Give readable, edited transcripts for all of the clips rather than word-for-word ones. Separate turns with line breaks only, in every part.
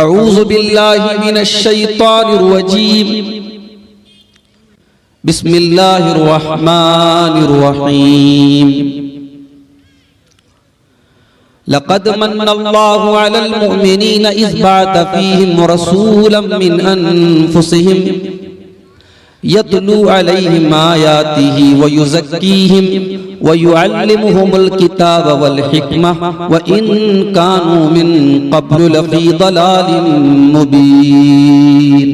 अऊज़ु बिल्लाहि मिनश शैतानिर रजीम। बिस्मिल्लाहिर रहमानिर रहीम। लक़द मन्नल्लाहु अलल मुअमिनीना इज़ बअथ फ़ीहिम रसूलन मिन अनफुसिहिम यतलू अलैहिम आयातिही व युज़क्कीहिम व युअल्लिमुहुमुल किताब वल हिकमह व इन कानू मिन क़ब्लु लफ़ी ज़लालिम मुबीन।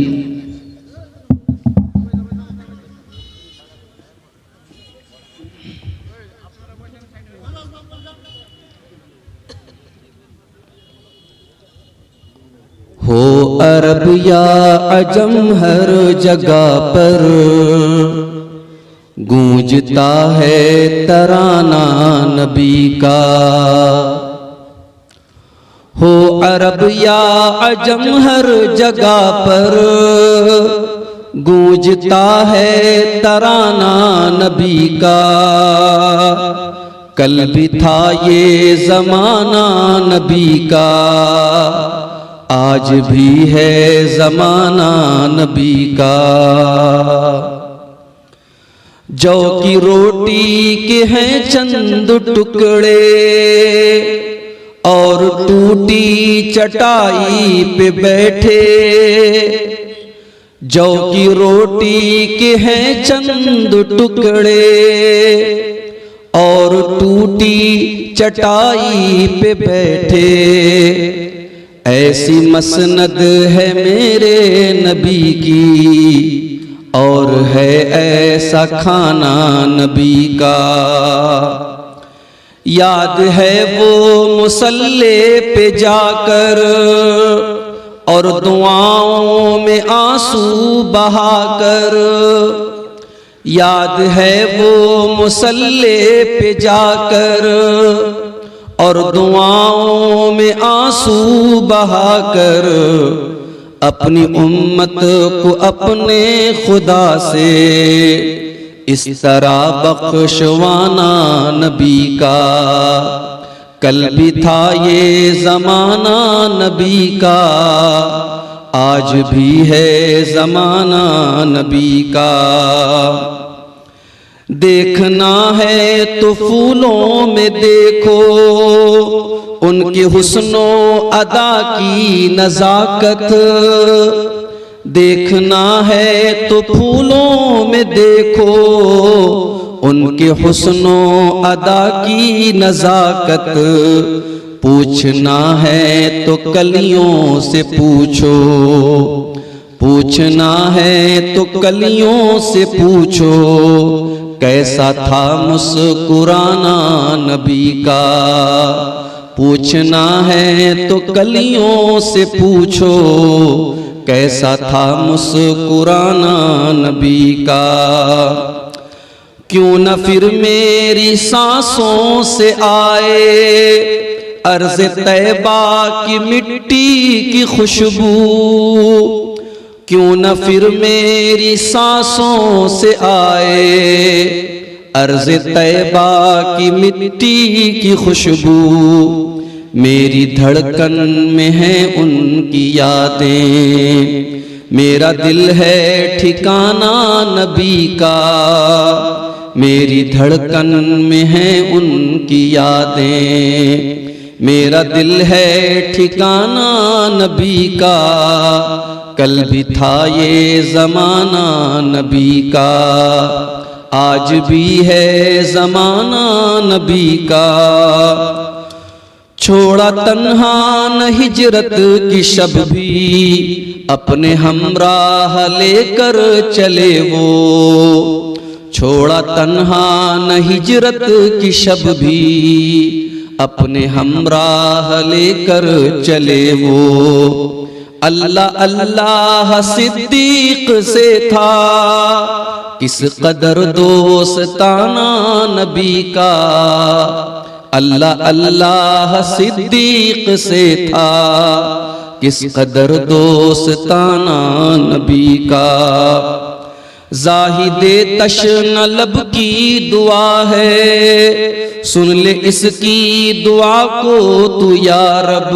हो अरब या अजम हर जगह पर गूंजता है तराना नबी का। हो अरब या अजम हर जगह पर गूंजता है तराना नबी का। कल भी था ये ज़माना नबी का, आज भी है ज़माना नबी का। जौ की रोटी के हैं चंद टुकड़े और टूटी चटाई पे बैठे। जौ की रोटी के हैं चंद टुकड़े और टूटी चटाई पे बैठे। ऐसी मसनद है मेरे नबी की और है ऐसा खाना नबी का। याद है वो मुसल्ले पे जाकर और दुआओं में आंसू बहाकर। याद है वो मुसल्ले पे जाकर और दुआओं में आंसू बहाकर अपनी उम्मत को अपने खुदा से इस तरह बख्शवाना नबी का। कल भी था ये ज़माना नबी का, आज भी है ज़माना नबी का। देखना है तो फूलों में देखो उनके हुस्नो अदा की नज़ाकत। देखना है तो फूलों में देखो उनके हुस्नो अदा की नज़ाकत। पूछना है तो कलियों से पूछो, पूछना है तो कलियों से पूछो कैसा था मुस्कुराना नबी का। पूछना है तो कलियों से पूछो कैसा था मुस्कुराना नबी का। क्यों न फिर मेरी सांसों से आए अर्ज़ तैबा की मिट्टी की खुशबू। क्यों न फिर मेरी सांसों से आए अर्ज़ तैबा की मिट्टी की खुशबू। मेरी धड़कन में है उनकी यादें, मेरा दिल है ठिकाना नबी का। मेरी धड़कन में है उनकी यादें, मेरा दिल है ठिकाना नबी का। कल भी था ये ज़माना नबी का, आज भी है ज़माना नबी का। छोड़ा तन्हा न हिजरत की शब भी, अपने हमराह लेकर चले वो। छोड़ा तन्हा न हिजरत की शब भी, अपने हमराह लेकर चले वो। अल्लाह अल्लाह सिद्दीक से था किस कदर दोस्ताना नबी का। अल्लाह अल्लाह सिद्दीक से था किस कदर दोस्ताना नबी का। ज़ाहिदे तश्न लब की दुआ है, सुन ले इसकी दुआ को तू या रब।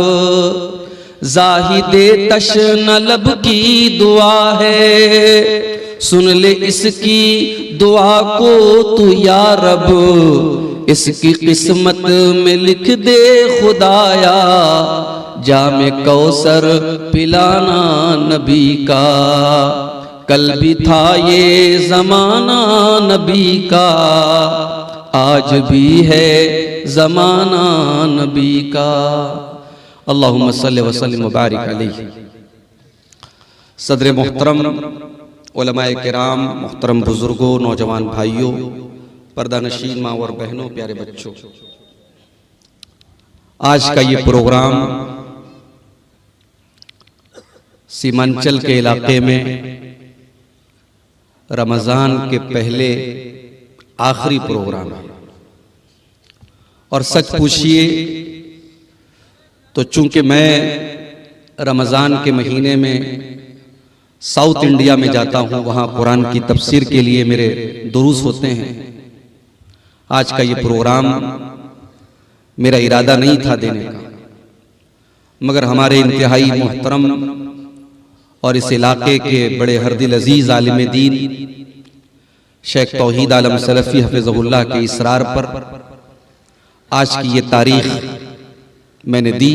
जाहिदे तशना लब की दुआ है, सुन ले इसकी दुआ को तू या रब, इसकी किस्मत में लिख दे खुदाया, जामे कौसर पिलाना नबी का, कल भी था ये जमाना नबी का, आज भी है जमाना नबी का। अल्लाहुम्मा सल्लि व सल्लिम व बारिक अलैहि। सदर मोहतरम, उलमाए किराम, मोहतरम बुजुर्गों, नौजवान भाइयों, पर्दा नशीन माँ और बहनों, प्यारे बच्चों, आज का ये प्रोग्राम सीमांचल के इलाके में रमज़ान के पहले आखिरी प्रोग्राम है। और सच पूछिए तो चूंकि मैं रमज़ान के महीने में साउथ इंडिया में जाता हूँ, वहाँ कुरान की तफसीर के लिए मेरे दुरूस होते हैं। आज का ये प्रोग्राम मेरा इरादा नहीं था देने का, मगर हमारे इंतहाई मोहतरम और इस इलाके के बड़े हरदिल अजीज आलिम दीन शेख तौहीद आलम सलफ़ी हफ़िज़हुल्लाह के इसरार पर आज की ये तारीख मैंने दी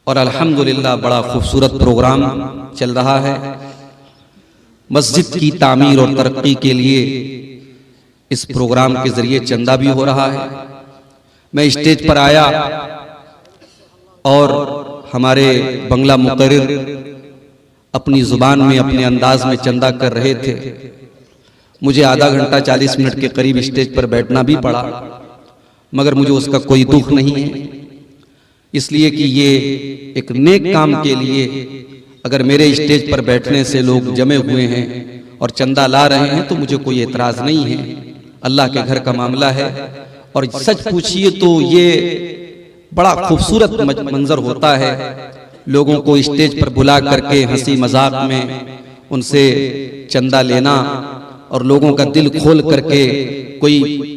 और अल्हम्दुलिल्लाह बड़ा खूबसूरत प्रोग्राम चल रहा है। मस्जिद की तामीर और तरक्की के लिए इस प्रोग्राम के जरिए चंदा भी हो रहा है। मैं स्टेज पर आया और हमारे बंगला मुकर्रिर अपनी जुबान में अपने अंदाज में चंदा कर रहे थे। मुझे आधा घंटा 40 मिनट के करीब स्टेज पर बैठना भी पड़ा, मगर मुझे उसका कोई दुख नहीं है, इसलिए कि ये एक नेक काम के लिए अगर मेरे स्टेज पर बैठने से लोग जमे हुए हैं और चंदा ला रहे हैं तो मुझे कोई एतराज नहीं है। अल्लाह के घर का मामला है। और सच पूछिए तो ये बड़ा खूबसूरत मंजर होता है, लोगों को स्टेज पर बुला करके हंसी मजाक में उनसे चंदा लेना और लोगों का दिल खोल करके कोई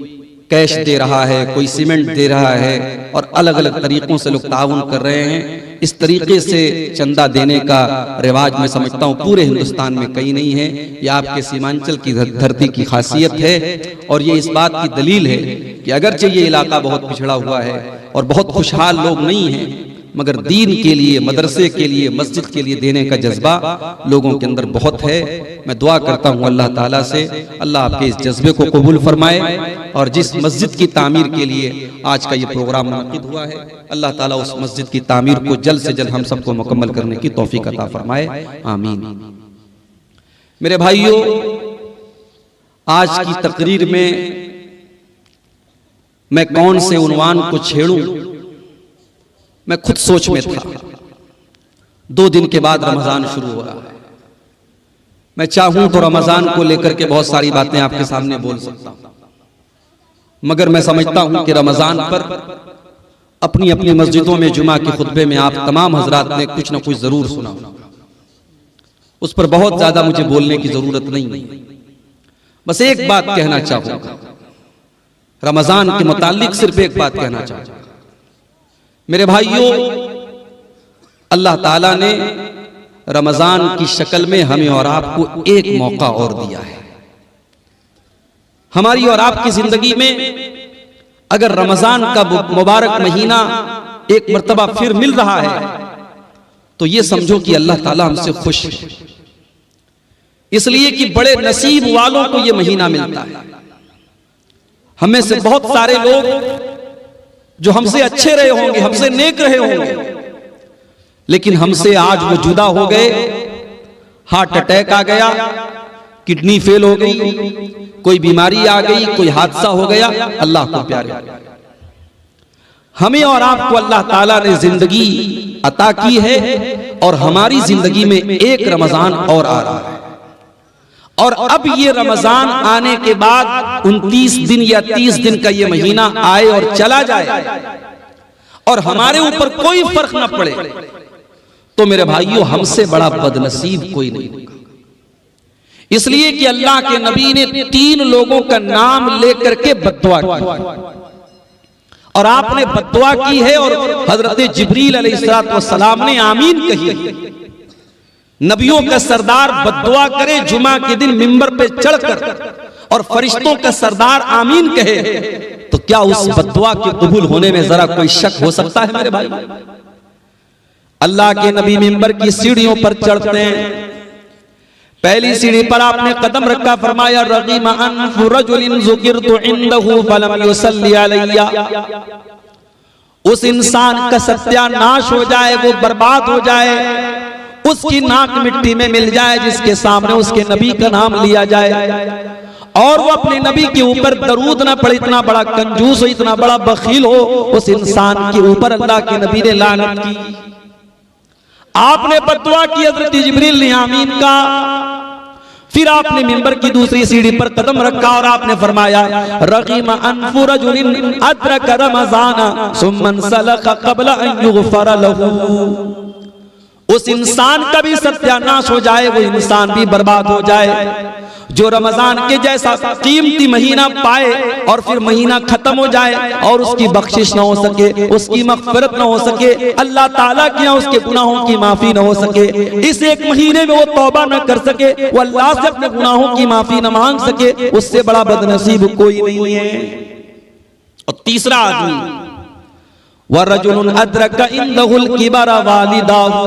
कैश दे रहा है, कोई सीमेंट दे रहा है और अलग अलग तरीकों से लोग ताउन कर रहे हैं। इस तरीके से चंदा देने का रिवाज मैं समझता हूँ पूरे हिंदुस्तान में कहीं नहीं है। यह आपके सीमांचल की धरती की खासियत है और ये इस बात की दलील है कि अगरचे ये इलाका बहुत पिछड़ा हुआ है और बहुत खुशहाल लोग नहीं हैं, मगर दीन के लिए, मदरसे के लिए, मस्जिद के लिए देने का जज्बा लोगों के अंदर बहुत है। मैं दुआ करता हूँ अल्लाह ताला से, अल्लाह आपके इस जज्बे को कबूल फरमाए। और जिस मस्जिद की तामीर के लिए आज का ये प्रोग्राम मुनक़िद हुआ है, अल्लाह ताला उस मस्जिद की तामीर को जल्द से जल्द हम सबको मुकम्मल करने की तौफीक अता फरमाए, आमीन। मेरे भाइयों, आज की तकरीर में मैं कौन से उन्वान को छेड़ूं, मैं खुद सोच में था। 2 दिन के बाद रमजान शुरू हो रहा है। मैं चाहूं तो रमजान को लेकर के बहुत सारी बातें आपके सामने बोल सकता हूं, मगर मैं समझता हूं कि रमजान पर अपनी अपनी मस्जिदों में जुमा के खुतबे में आप तमाम हजरात ने कुछ ना कुछ जरूर सुना, उस पर बहुत ज्यादा मुझे बोलने की जरूरत नहीं है। बस एक बात कहना चाहूंगा, रमजान के मुताल्लिक सिर्फ एक बात कहना चाहूंगा। मेरे भाइयों, अल्लाह ताला ने रमजान की शक्ल में हमें और आपको एक मौका और दिया है। हमारी और आपकी जिंदगी में अगर रमजान का मुबारक महीना एक मर्तबा फिर मिल रहा है तो ये समझो कि अल्लाह ताला हमसे खुश है, इसलिए कि बड़े नसीब वालों को ये महीना मिलता है। हमें से बहुत सारे लोग जो हमसे अच्छे रहे होंगे, हमसे नेक रहे होंगे, लेकिन हमसे आज वो जुदा हो गए, हार्ट अटैक आ गया, किडनी फेल हो गई, कोई बीमारी आ गई, कोई हादसा हो गया। अल्लाह को प्यारे, हमें और आपको अल्लाह ताला ने जिंदगी अता की है और हमारी जिंदगी में एक रमजान और आ रहा है। और अब ये रमजान आने के बाद 29 दिन या 30 दिन का ये महीना आए और चला जाए और हमारे ऊपर कोई फर्क ना पड़े, तो मेरे भाइयों हमसे बड़ा बदनसीब कोई नहीं होगा। इसलिए कि अल्लाह के नबी ने 3 लोगों का नाम लेकर के बद्दुआ की और आपने बद्दुआ की है और हजरत जिब्रील अलैहिस्सलाम ने आमीन कही है। नबियों का सरदार बद्दुआ करे जुमा के दिन मिंबर पे चढ़कर और फरिश्तों का सरदार आमीन कहे, तो क्या उस बद्दुआ के कबूल होने में जरा कोई शक हो सकता है मेरे भाई? अल्लाह के नबी मिंबर की सीढ़ियों पर चढ़ते हैं, पहली सीढ़ी पर आपने कदम रखा, फरमाया रगीमा अनफु रजुलिन ज़ुकिरतु इंदहु फलम युसल्ली अलैया। उस इंसान का सत्यानाश हो जाए, वो बर्बाद हो जाए, उसकी नाक मिट्टी में मिल जाए जिसके सामने उसके नबी का नाम लिया जाए और वो अपने नबी के ऊपर दरूद ना पड़े। इतना बड़ा कंजूस हो, इतना बड़ा बखील हो, उस इंसान के ऊपर अल्लाह के नबी ने लानत की। आपने बद्दुआ की, हज़रत जिब्रील ने आमीन का। फिर आपने मिंबर की दूसरी सीढ़ी पर कदम रखा और आपने फरमाया रगीमा अनफु रजुलिन अदरक रमज़ाना सुम्मा सलका क़ब्ल अन युग़फ़र लहू। उस इंसान का भी सत्यानाश हो जाए, वो इंसान भी बर्बाद हो जाए जो रमजान के जैसा कीमती महीना पाए और फिर महीना खत्म हो जाए और उसकी बख्शिश ना हो सके, उसकी मग़फ़िरत ना हो सके, अल्लाह ताला के यहाँ उसके गुनाहों की माफी ना हो सके, इस एक महीने में वो तौबा ना कर सके, वो अल्लाह से अपने गुनाहों की माफी ना मांग सके, उससे बड़ा बदनसीब कोई नहीं है। और तीसरा आदमी वरजुलुन अदरका इंदहुल किबरा वालिदाहु,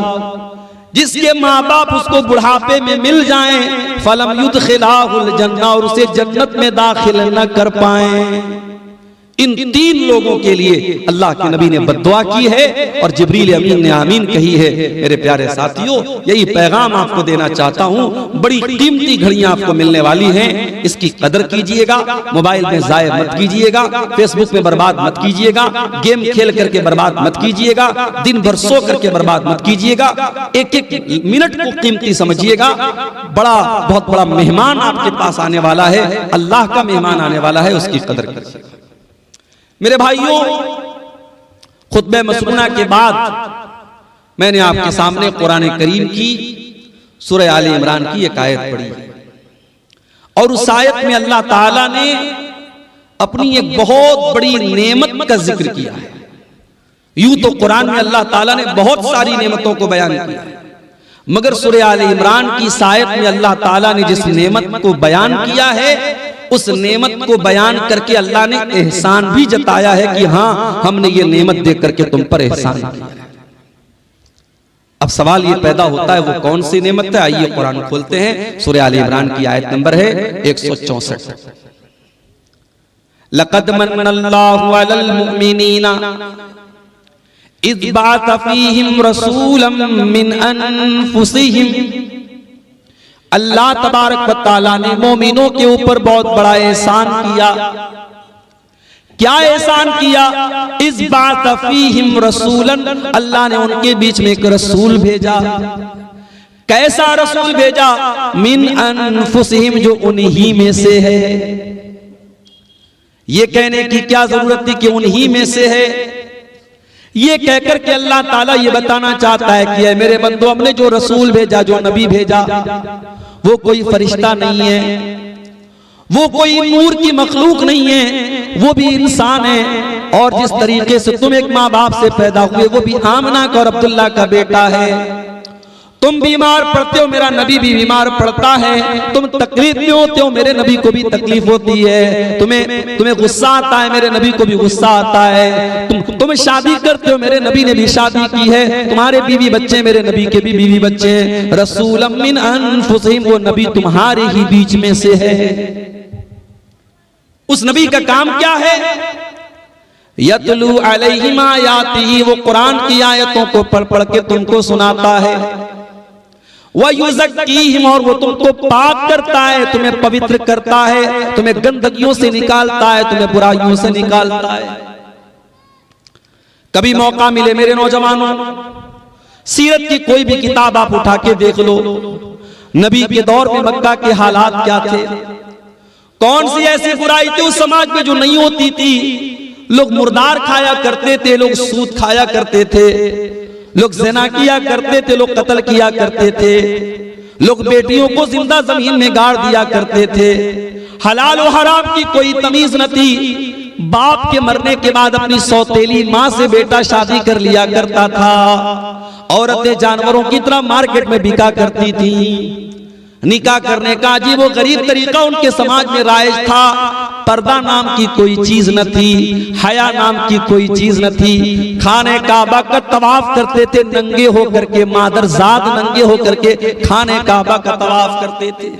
जिसके माँ बाप उसको बुढ़ापे में मिल जाएं, फलम युदखिलाहुल जन्नह, और उसे जन्नत में दाखिल न कर पाएं। इन तीन लोगों के लिए अल्लाह के नबी ने बद्दुआ की है और जिब्रील अमीन ने आमीन कही है। मेरे प्यारे साथियों, यही पैगाम आपको देना चाहता हूँ। बड़ी कीमती घड़ियां आपको मिलने वाली हैं, इसकी कदर कीजिएगा। मोबाइल में जाया मत कीजिएगा, फेसबुक में बर्बाद मत कीजिएगा, गेम खेल करके बर्बाद मत कीजिएगा, दिन भर सो करके बर्बाद मत कीजिएगा। एक एक मिनट को कीमती समझिएगा। बहुत बड़ा मेहमान आपके पास आने वाला है, अल्लाह का मेहमान आने वाला है, उसकी कदर कीजिएगा। मेरे भाइयों, खुतबे मसनूना के बाद मैंने आपके सामने कुरान करीम की सूरह आले इमरान की एक आयत पढ़ी और उस आयत में अल्लाह ताला ने अपनी एक बहुत बड़ी नेमत का जिक्र किया है। यूं तो कुरान में अल्लाह ताला ने बहुत सारी नेमतों को बयान किया है, मगर सूरह आले इमरान की इस आयत में अल्लाह ताला ने जिस नेमत को बयान किया है, उस नेमत को बयान करके अल्लाह ने एहसान भी जताया है कि हाँ, हमने ये नेमत देख करके तुम पर एहसान किया। अब सवाल ये पैदा होता है वो कौन सी नेमत है? आइए कुरान खोलते हैं। सूरह आले इमरान की आयत नंबर है 164। लक़द मन्नल्लाहु अलल मुमिनीना इज़ बअथ फ़ीहिम रसूलन मिन अनफुसिहिम। अल्लाह तबारक व तआला ने मोमिनों के ऊपर बहुत बड़ा एहसान किया। क्या एहसान किया? इस बात फीहिम रसूलन, अल्लाह ने उनके बीच में एक रसूल भेजा। कैसा रसूल भेजा? मिन अनफुसिहिम, जो उन्हीं में से है। ये कहने की क्या जरूरत थी कि उन्हीं में से है? ये कहकर के अल्लाह ताला ये बताना चाहता है कि मेरे बंदो, हमने जो रसूल भेजा, जो नबी भेजा, वो कोई फरिश्ता नहीं है, वो कोई नूर की मखलूक नहीं है, वो भी इंसान है। और जिस तरीके से तुम एक माँ बाप से पैदा हुए, वो भी आमना का और अब्दुल्ला का बेटा है। तुम बीमार पड़ते हो, मेरा नबी भी बीमार पड़ता है। तुम तकलीफ में होते हो, मेरे नबी को भी तकलीफ होती है। तुम्हें गुस्सा आता है, मेरे नबी को भी गुस्सा आता है। तुम शादी करते हो, मेरे नबी ने भी शादी की है। तुम्हारे बीवी बच्चे, मेरे नबी के भी बीवी बच्चे हैं। रसूलम मिन अनफुसिहिम, वो नबी तुम्हारे ही बीच में से है। उस नबी का काम क्या है? यतलू अलैहिम आयातिही, वो कुरान की आयतों को पढ़ पढ़ के तुमको सुनाता है। वयुज़क्कीहिम, और वो तुमको पाक करता है, तुम्हें पवित्र करता है, तुम्हें गंदगियों से निकालता है, तुम्हें बुराइयों से निकालता है। कभी मौका मिले मेरे नौजवानों, सीरत की कोई भी किताब आप उठा के देख लो। नबी के दौर में मक्का के हालात क्या थे? कौन सी ऐसी बुराई थी उस समाज में जो नहीं होती थी? लोग मुर्दार खाया करते थे, लोग सूद खाया करते थे, लोग ज़िना किया करते थे, लोग कत्ल किया करते थे, लोग बेटियों को जिंदा जमीन में गाड़ दिया करते थे। हलाल और हराम की कोई तमीज न थी। बाप के मरने के बाद अपनी सौतेली माँ से बेटा शादी कर लिया करता था। औरतें जानवरों की तरह मार्केट में बिका करती थी। निकाह करने का अजीब व गरीब तरीका उनके समाज में राइज था। पर्दा नाम की कोई चीज न थी, हया नाम की कोई चीज न थी। खाने काबा का तवाफ करते थे नंगे होकर के, मादरजाद नंगे होकर के खाने काबा का तवाफ करते थे।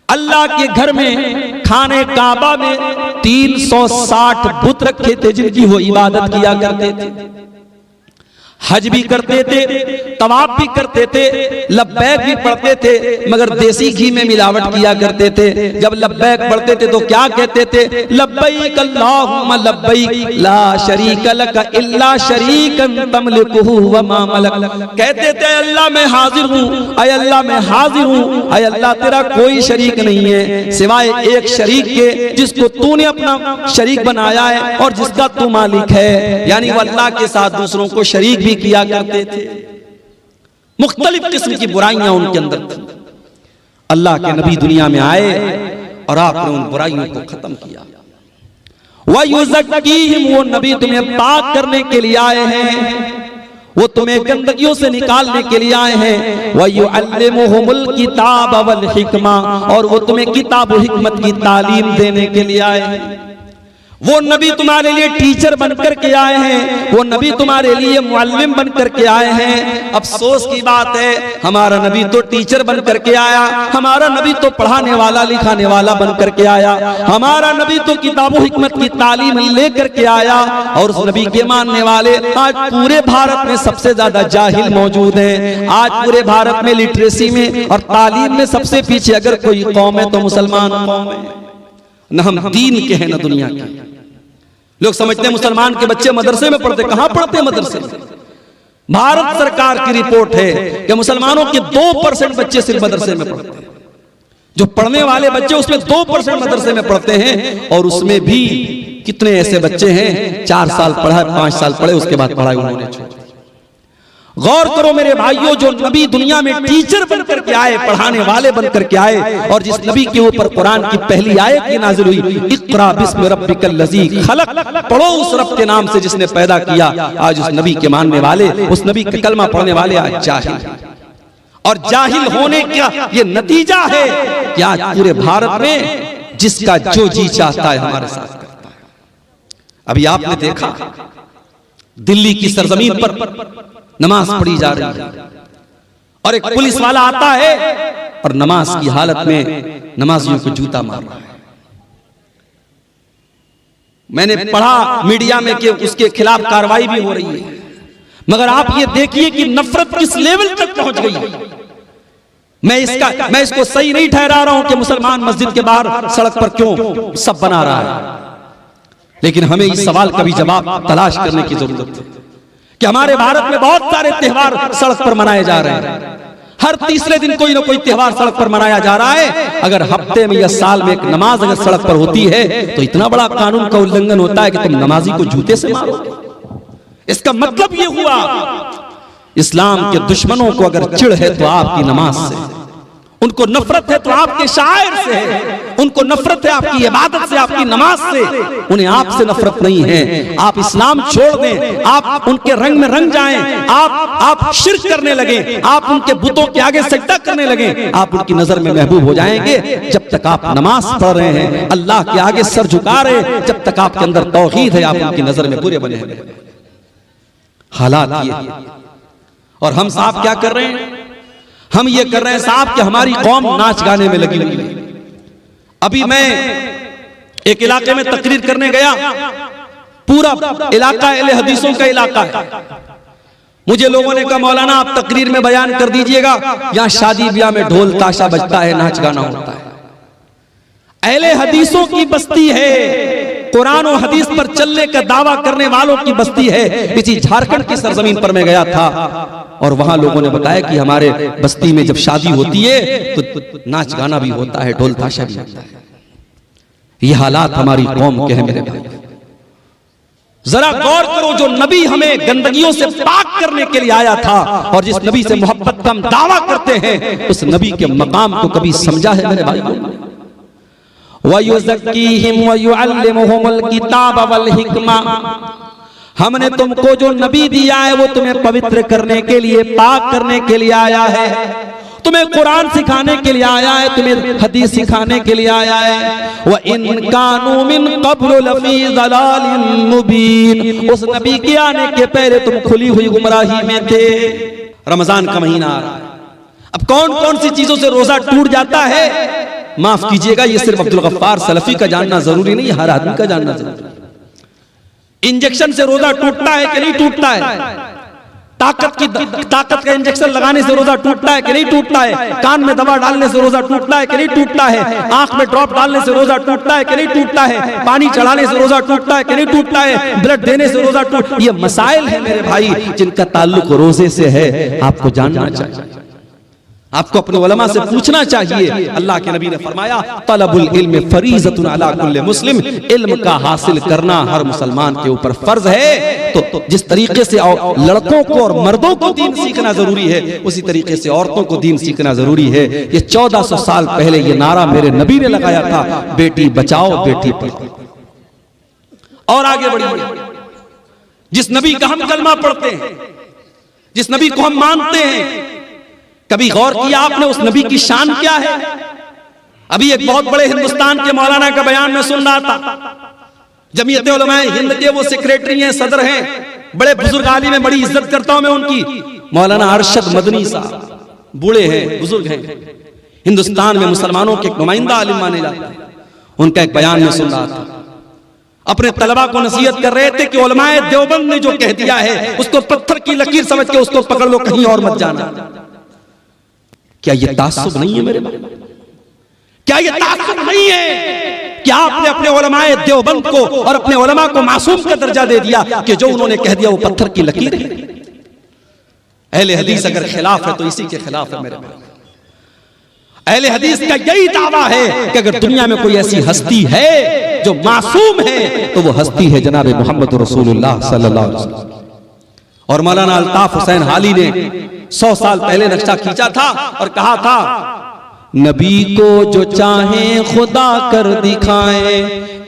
अल्लाह के घर में खाने काबा में 360 बुत रखे थे जिनकी वो इबादत किया करते थे। हज भी करते थे, तवाफ भी करते थे, लब्बैक भी पढ़ते थे, मगर देसी घी में मिलावट किया करते थे। जब लब्बैक पढ़ते थे तो क्या कहते थे? लब्बैक अल्लाहुम्मा लब्बैक ला शरीक लक इल्ला शरीकन तमलिकुहु व मा मलक। कहते थे अल्लाह मैं हाजिर हूँ, अय अल्लाह मैं हाजिर हूँ, अय अल्लाह तेरा कोई शरीक नहीं है सिवाय एक शरीक के जिसको तूने अपना शरीक बनाया है और जिसका तू मालिक है। यानी वो अल्लाह के साथ दूसरों को शरीक भी किया करते थे। मुख्तलिफ किस्म की बुराइयां उनके अंदर थी। अल्लाह के नबी दुनिया में आए और आपने उन बुराइयों को खत्म किया। वयुज़क्कीहिम, वो नबी तुम्हें पाक करने के लिए आए हैं, वो तुम्हें गंदगियों से निकालने के लिए आए हैं। वयुअल्लिमुहुमुल किताब वल हिकमा, और वो तुम्हें किताब और हिकमत की तालीम देने के लिए आए हैं। वो नबी तुम्हारे लिए टीचर बनकर के आए हैं, वो नबी तुम्हारे लिए मुअल्लिम बनकर के आए हैं। अफसोस की बात है हमारा नबी तो टीचर बनकर के आया, हमारा नबी तो पढ़ाने वाला लिखाने वाला बनकर के आया, हमारा नबी तो किताबों हिकमत की तालीम लेकर के आया। और उस नबी के मानने वाले आज पूरे भारत में सबसे ज्यादा जाहिल मौजूद हैं। आज पूरे भारत में लिटरेसी में और तालीम में सबसे पीछे अगर कोई कौम है तो मुसलमान कौम है। न हम दीन के हैं न दुनिया के। लोग समझते हैं मुसलमान के बच्चे मदरसे में पढ़ते, कहां पढ़ते हैं मदरसे में? भारत सरकार की रिपोर्ट है कि मुसलमानों के 2% बच्चे सिर्फ मदरसे में पढ़ते हैं। जो पढ़ने वाले बच्चे उसमें 2% मदरसे में पढ़ते हैं, और उसमें भी कितने ऐसे बच्चे हैं 4 साल पढ़ा, 5 साल पढ़े, उसके बाद पढ़ाई उन्होंने छोड़ी। गौर करो मेरे भाइयों, जो नबी दुनिया में टीचर बनकर के आए, पढ़ाने वाले बनकर के आए, और जिस नबी के ऊपर कुरान की पहली आयत की नाज़िल हुई, इक़रा बिस्मि रब्बिकल लज़ी खलक, पढ़ो उस रब के नाम से जिसने पैदा किया। आज उस नबी के मानने वाले, उस नबी का कलमा पढ़ने वाले आज जाहिल, और जाहिल होने का ये नतीजा है कि आज पूरे भारत में जिसका जो जी चाहता है हमारे साथ करता है। अभी आपने देखा दिल्ली की सरजमीन पर नमाज पढ़ी जा रही है, और एक पुलिस वाला आता है और नमाज की हालत में नमाजियों को जूता मार रहा है। मैंने पढ़ा मीडिया में कि उसके खिलाफ कार्रवाई भी हो रही है, मगर आप ये देखिए कि नफरत किस लेवल तक पहुंच गई है। मैं इसको सही नहीं ठहरा रहा हूं कि मुसलमान मस्जिद के बाहर सड़क पर क्यों सब बना रहा है, लेकिन हमें इस सवाल का भी जवाब तलाश करने की जरूरत है कि हमारे भारत में बहुत सारे त्योहार सड़क पर मनाए जा रहे हैं। हर तीसरे दिन कोई ना कोई त्योहार सड़क पर मनाया जा रहा है। अगर हफ्ते में या साल में एक नमाज अगर सड़क पर होती है तो इतना बड़ा कानून का उल्लंघन होता है कि तुम नमाजी को जूते से मारोगे। इसका मतलब ये हुआ इस्लाम के दुश्मनों को अगर चिढ़ है तो आपकी नमाज से, उनको नफरत है तो आपके शायर से है, उनको नफरत है आपकी इबादत से, आपकी नमाज से, उन्हें आपसे नफरत नहीं है। आप इस्लाम छोड़ दें, आप उनके रंग में रंग जाएं, आप शिर्क करने लगे, आप उनके बुतों के आगे सजदा करने लगे, आप उनकी नजर में महबूब हो जाएंगे। जब तक आप नमाज पढ़ रहे हैं, अल्लाह के आगे सर झुका रहे हैं, जब तक आपके अंदर तौहीद है, आप उनकी नजर में बुरे बने हैं। हालात ये, और हम साहब क्या कर रहे हैं? हम ये कर रहे हैं साहब कि हमारी कौम नाच गाने में लगी हुई है। अभी मैं एक इलाके में तकरीर करने गया, पूरा इलाका अहले हदीसों का इलाका है। मुझे लोगों ने कहा मौलाना आप तकरीर में बयान कर दीजिएगा, यहां शादी ब्याह में ढोल ताशा बजता है, नाच गाना होता है। अहले हदीसों की बस्ती है, कुरान और हदीस पर चलने का दावा करने वालों की बस्ती है। इसी झारखंड की सरजमीन पर मैं गया था और वहां लोगों ने बताया कि हमारे बस्ती में जब शादी होती है तो नाच गाना भी होता है, ढोल ताशा भी होता है। ये हालात हमारी कौम के हैं मेरे भाई। जरा गौर करो, जो नबी हमें गंदगियों से पाक करने के लिए आया था और जिस नबी से मोहब्बत का हम दावा करते हैं, उस नबी के मकाम को कभी समझा है मेरे भाई? वयुज़क्कीहिम वयुअल्लिमुहुमुल किताब वल हिकमा, हमने तुमको जो नबी दिया है वो तुम्हें पवित्र करने के लिए, पाक करने के लिए आया है, तुम्हें कुरान सिखाने के लिए आया है, तुम्हें हदीस सिखाने के लिए आया है। व इन कानू मिन क़ब्ल लफ़ी ज़लालिन मुबीन, उस नबी के आने के पहले तुम खुली हुई गुमराही में थे। रमजान का महीना आ रहा है, अब कौन कौन सी चीजों से रोजा टूट जाता है? माफ कीजिएगा, ये सिर्फ अब्दुल गफ्फार सलफी का जानना जरूरी नहीं, हर आदमी का जानना जरूरी है। इंजेक्शन से रोजा टूटता है कि नहीं टूटता है? ताकत का इंजेक्शन लगाने से रोजा टूटता है कि नहीं टूटता है? कान में दवा डालने से रोजा टूटता है कि नहीं टूटता है? आंख में ड्रॉप डालने से रोजा टूटता है कि नहीं टूटता है? पानी चढ़ाने से रोजा टूटता है कि नहीं टूटता है? ब्लड देने से रोजा ये मसाइल है मेरे भाई जिनका ताल्लुक रोजे से है, आपको जानना चाहिए, आपको अपने उलमा से पूछना चाहिए। अल्लाह के नबी ने फरमाया तलबुल इल्म फरीज़तुन अला कुल्li मुस्लिम, इल्म का हासिल करना हर मुसलमान के ऊपर फर्ज है। तो जिस तरीके से लड़कों को और मर्दों को दीन सीखना जरूरी है, उसी तरीके से औरतों को दीन सीखना जरूरी है। ये 1400 साल पहले ये नारा मेरे नबी ने लगाया था, बेटी बचाओ बेटी पढ़ाओ। और आगे बढ़िए, जिस नबी का हम कलमा पढ़ते हैं, जिस नबी को हम मानते हैं, कभी गौर किया आपने उस नबी की शान क्या है? अभी एक बहुत बड़े हिंदुस्तान के मौलाना का बयान में सुन रहा था, जमीयत उलमाए हिंद के वो सेक्रेटरी हैं, सदर हैं, बड़े बुजुर्ग आलिम हैं, बड़ी इज्जत करता हूं मैं उनकी, मौलाना अरशद मदनी साहब, बूढ़े हैं, बुजुर्ग हैं, हिंदुस्तान में मुसलमानों के नुमाइंदा आलिम माने जाते हैं। उनका एक बयान में सुन रहा था, अपने तलबा को नसीहत कर रहे थे कि उलमाए देवबंद ने जो कह दिया है उसको पत्थर की लकीर समझ के उसको पकड़ लो, कहीं और मत जाना। क्या ये तासुब नहीं है मेरे भाई? क्या ये तासुब नहीं है कि आपने अपने उलमाए देवबंद को और अपने उलमा को मासूम का दर्जा दे दिया कि जो उन्होंने कह दिया वो पत्थर की लकीर है? अहले हदीस अगर खिलाफ है तो इसी के खिलाफ है मेरे भाई। अहले हदीस का यही दावा है कि अगर दुनिया में कोई ऐसी हस्ती है जो मासूम है तो वो हस्ती है जनाब मोहम्मद रसूलुल्लाह सल्लल्लाहु अलैहि वसल्लम। और मौलाना अल्ताफ हुसैन हाली ने 100 साल पहले नक्शा खींचा था और कहा था, नबी को जो चाहे खुदा कर दिखाए,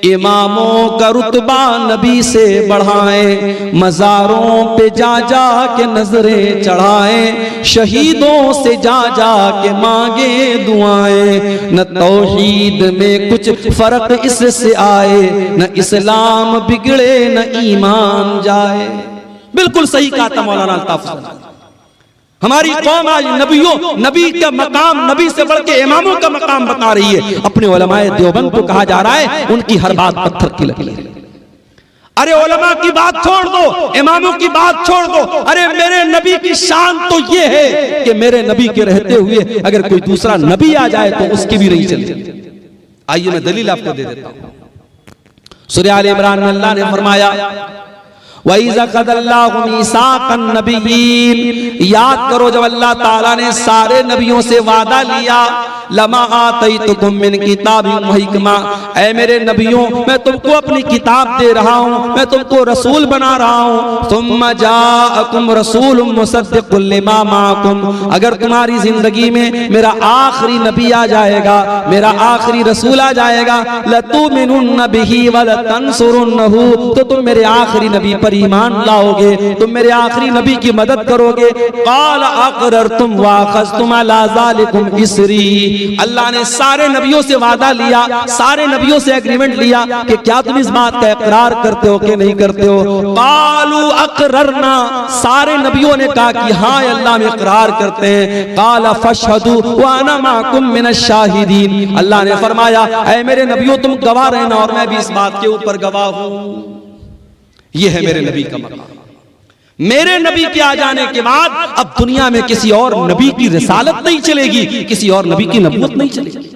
इमामों का रुतबा नबी से बढ़ाए, मज़ारों पे जा जा के नजरें चढ़ाए, शहीदों से जा जा के मांगे दुआएं, न तौहीद में कुछ फर्क इससे आए, न इस्लाम बिगड़े न ईमान जाए। बिल्कुल सही कहा था मौलाना अल्ताफ हुसैन। हमारी कौम आज नबी का मकाम, नबी से बढ़ के इमामों का मकाम बता रही है। अपने उलमाए देवबंद को कहा जा रहा है उनकी हर बात पत्थर की लकीर है। अरे उलमा की बात छोड़ दो, इमामों की बात छोड़ दो, अरे मेरे नबी की शान तो ये है कि मेरे नबी के रहते हुए अगर कोई दूसरा नबी आ जाए तो उसकी भी नहीं चलती। आइए मैं दलील आपको दे देता हूं। सूरह आल इमरान में अल्लाह ने फरमाया, वइज़ा क़ज़ल्लाहु मीसाक़न नबिय्यीन, याद करो जब अल्लाह ताला ने सारे नबियों से वादा लिया, लमा आतैतुकुम मिन किताबिन व हिकमा, ऐ मेरे नबियों मैं तुमको अपनी किताब दे रहा हूँ, मैं तुमको रसूल बना रहा हूँ। सुम्मा जाअकुम रसूलुम मुसद्दिक़ुल लिमा माअकुम, अगर तुम्हारी जिंदगी में मेरा आखिरी नबी आ जाएगा, मेरा आखिरी रसूल आ जाएगा, लतुमिनुन्न बिही व लतंसुरुन्नहु, तो तुम मेरे आखिरी नबी पर ईमान लाओगे, तुम मेरे आखिरी नबी की मदद करोगे। क़ाल अक़ररतुम व अख़ज़्तुम अला ज़ालिकुम इसरी, अल्लाह ने सारे नबियों से वादा लिया, सारे नबियों से एग्रीमेंट लिया कि क्या तुम इस बात का इकरार करते हो कि नहीं करते हो? क़ालू अक़ररना, सारे नबियों ने कहा कि हाँ अल्लाह में इकरार करते हैं। क़ाल फशहदू व अना माकुम मिनश शाहिदीन, अल्लाह ने फरमाया ऐ मेरे नबियों तुम गवाह रहना और मैं भी इस बात के ऊपर गवाह हूं। यह है मेरे नबी का मकाम। मेरे नबी के आ जाने के बाद अब दुनिया में किसी और नबी की रिसालत नहीं चलेगी, किसी और नबी की नबूवत नहीं चलेगी।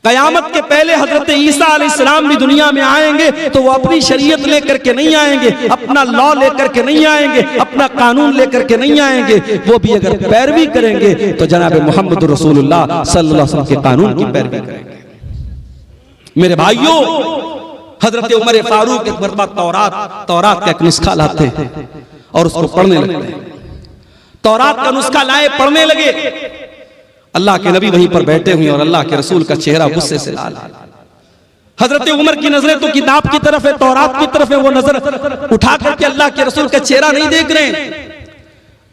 कयामत के पहले हजरत ईसा अलैहिस्सलाम भी दुनिया में आएंगे तो वो अपनी शरीयत लेकर के नहीं आएंगे, अपना लॉ लेकर के नहीं आएंगे, अपना कानून लेकर के नहीं आएंगे। वो भी अगर पैरवी करेंगे तो जनाब मोहम्मद रसूलुल्लाह सल्लल्लाहु अलैहि वसल्लम के कानून की पैरवी करेंगे। मेरे भाइयों, हजरत उमर फारूक एक मरतबा तौरात का एक नुस्खा लाते हैं और उसको पढ़ने लगते हैं। तौरात का नुस्खा लाए, पढ़ने लगे। अल्लाह के नबी वहीं पर बैठे हुए और अल्लाह के रसूल का चेहरा गुस्से से लाल। हजरत उमर की नजरें तो किताब की तरफ है, तौरात की तरफ है, वो नजर उठा करके अल्लाह के रसूल का चेहरा नहीं देख रहे।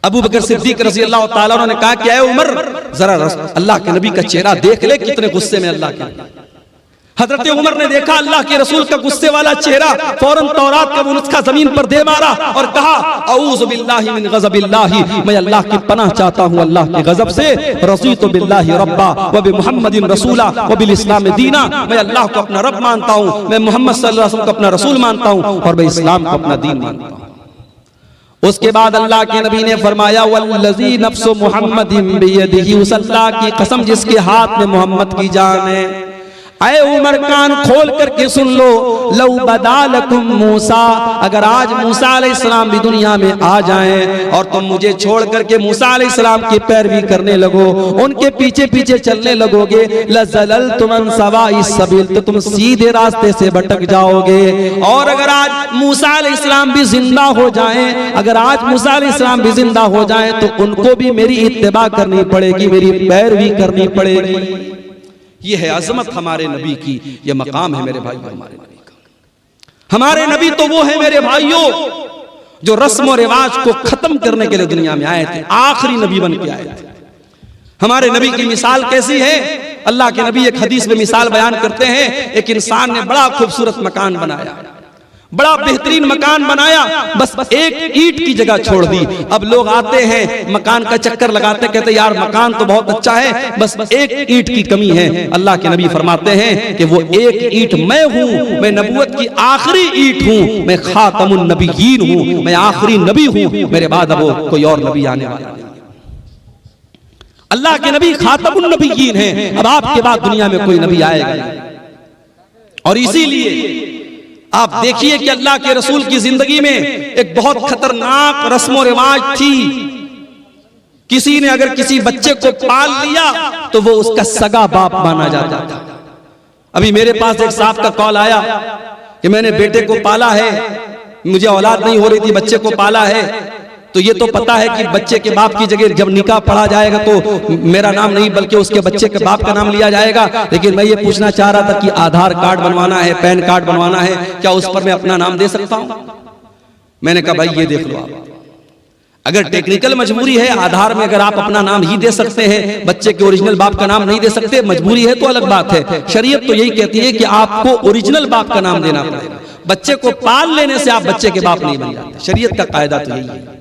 अबू बकर सिद्दीक रज़ी अल्लाह ताला अन्हु ने कहा कि ऐ उमर, जरा अल्लाह के नबी का चेहरा देख ले, कितने गुस्से में अल्लाह के। हजरत उमर ने देखा अल्लाह के रसूल का गुस्से वाला चेहरा, फौरन तौरात का वो नुस्खा जमीन पर दे मारा और कहा औज़ु बिल्लाहि मिन गज़बिल्लाहि, मैं अल्लाह की पनाह चाहता हूँ अल्लाह के गजब से। रज़ीतु बिल्लाहि रब्बा व बि मुहम्मदिन रसूला व बिल इस्लाम दीना, मैं अल्लाह को अपना रब मानता हूँ, मैं मोहम्मद सल्लल्लाहु अलैहि वसल्लम को अपना रसूल मानता हूँ और मैं इस्लाम को अपना दीन मानता हूँ। उसके बाद अल्लाह के नबी ने फरमाया वल्लज़ी नफ्सु मुहम्मदिन बियदिही, उस अल्लाह की कसम जिसके हाथ में मोहम्मद की जान है। ऐ उमर, कान खोल करके सुन लो, लौ बदालकुम मूसा, अगर आज मूसा अलैहिस्सलाम भी दुनिया में आ जाएं और तुम मुझे छोड़ करके मूसा अलैहिस्सलाम की पैरवी करने लगो, उनके पीछे पीछे चलने लगोगे, लज़ललतुम अन सवाइस सबील, तो तुम सीधे रास्ते से भटक जाओगे। और अगर आज मूसा अलैहिस्सलाम भी जिंदा हो जाएं, अगर आज मूसा अलैहिस्सलाम भी जिंदा हो जाएं तो उनको भी मेरी इत्तिबा करनी पड़ेगी, मेरी पैरवी करनी पड़ेगी। ये है अजमत हमारे नबी की, ये मकाम है मेरे भाइयों हमारे नबी का। हमारे नबी तो वो है मेरे भाइयों जो रस्म और रिवाज को खत्म करने के लिए दुनिया में आए थे, आखिरी नबी बन के आए थे। हमारे नबी की मिसाल कैसी है? अल्लाह के नबी एक हदीस में मिसाल बयान करते हैं, एक इंसान ने बड़ा खूबसूरत मकान बनाया, बड़ा बेहतरीन मकान बनाया, बस एक ईंट की जगह छोड़ दी। अब लोग आते हैं मकान का चक्कर लगाते, कहते यार मकान तो बहुत अच्छा है, बस एक ईंट की कमी है। अल्लाह के नबी फरमाते हैं कि वो एक ईंट मैं हूं, मैं नबूवत की आखिरी ईंट हूं, मैं खातमुन नबिय्यीन हूं, मैं आखिरी नबी हूं, मेरे बाद अब कोई और नबी आने वाला नहीं। अल्लाह के नबी खातमुन नबिय्यीन हैं, अब आपके बाद दुनिया में कोई नबी आएगा नहीं। और इसीलिए आप देखिए कि अल्लाह के रसूल की जिंदगी में एक बहुत खतरनाक रस्म रिवाज थी। किसी ने अगर किसी बच्चे को पाल लिया तो वो उसका सगा बाप माना जाता था। अभी मेरे पास एक साहब का कॉल आया कि मैंने बेटे को पाला है, मुझे औलाद नहीं हो रही थी, बच्चे को पाला है, तो ये तो पता है कि बच्चे के बाप की जगह जब निकाह पढ़ा जाएगा तो मेरा नाम नहीं बल्कि उसके बच्चे के बाप का नाम लिया जाएगा। लेकिन मैं ये पूछना चाह रहा था कि आधार कार्ड बनवाना है, पैन कार्ड बनवाना है, क्या उस पर मैं अपना नाम दे सकता हूं? मैंने कहा भाई ये देख लो, आप अगर टेक्निकल मजबूरी है, आधार में अगर आप अपना नाम ही दे सकते हैं, बच्चे के ओरिजिनल बाप का नाम नहीं दे सकते, मजबूरी है तो अलग बात है। शरीयत तो यही कहती है कि आपको ओरिजिनल बाप का नाम देना पड़ेगा। बच्चे को पाल लेने से आप बच्चे के बाप नहीं बन जाते, शरीयत का कायदा तो यही है।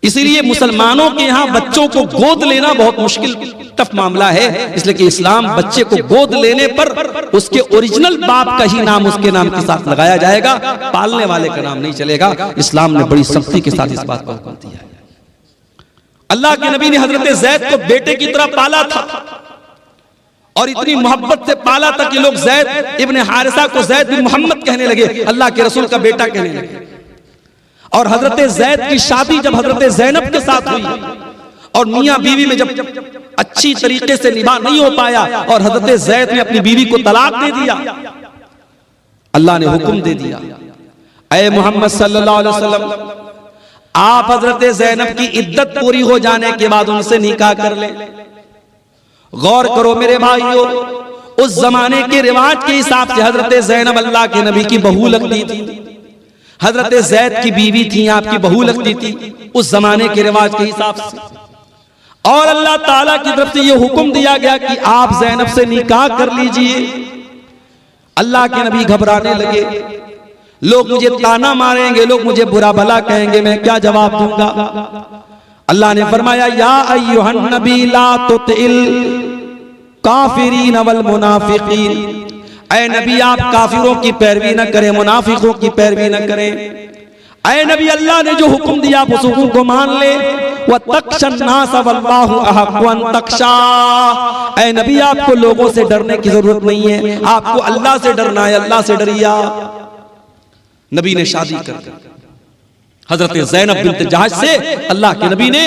इसीलिए मुसलमानों के यहाँ बच्चों को गोद लेना बहुत मुश्किल टफ मामला है, इसलिए कि इस्लाम बच्चे को गोद लेने पर उसके ओरिजिनल बाप का ही नाम उसके नाम के साथ लगाया जाएगा, पालने वाले का नाम नहीं चलेगा। इस्लाम ने बड़ी सख्ती के साथ इस बात को हुक्म दिया है। अल्लाह के नबी ने हजरत ज़ैद को बेटे की तरह पाला था और इतनी मोहब्बत से पाला था कि लोग ज़ैद इब्न हारिसा को ज़ैद बिन मोहम्मद कहने लगे, अल्लाह के रसूल का बेटा कहने लगे। और हजरत ज़ैद की शादी जब हजरत ज़ैनब के साथ हुई और मियां बीवी में जब अच्छी तरीके से निभा नहीं हो पाया और हजरत ज़ैद ने अपनी बीवी को तलाक दे दिया, अल्लाह ने हुक्म दे दिया, ऐ मोहम्मद सल्लल्लाहु अलैहि वसल्लम, आप हजरत ज़ैनब की इद्दत पूरी हो जाने के बाद उनसे निकाह कर ले। गौर करो मेरे भाइयों, उस जमाने के रिवाज के हिसाब से हजरत ज़ैनब अल्लाह के नबी की बहू लगती थी, हजरत ज़ैद की बीवी थी, आपकी बहू लगती थी उस जमाने के रिवाज के हिसाब से। और अल्लाह ताला की तरफ से यह हुक्म दिया गया कि आप ज़ैनब से निकाह कर लीजिए। अल्लाह के नबी घबराने लगे, लोग मुझे ताना मारेंगे, लोग मुझे बुरा भला कहेंगे, मैं क्या जवाब दूंगा? अल्लाह ने फरमाया या अय्युहन नबी ला तुतिल काफिरीन वल मुनाफिकीन, ऐ नबी आप काफिरों की पैरवी न करें, मुनाफिकों की पैरवी न करें। ऐ नबी अल्लाह ने जो हुक्म दिया आप उस हुक्म को मान ले। व तख्शन नास वल्लाहु अहक्कु अन तख्शा, ऐ नबी आपको लोगों से डरने की जरूरत नहीं है, आपको अल्लाह से डरना है, अल्लाह से डरिया। नबी ने शादी कर दी हजरत ज़ैनब बिन्त जहश से। अल्लाह के नबी ने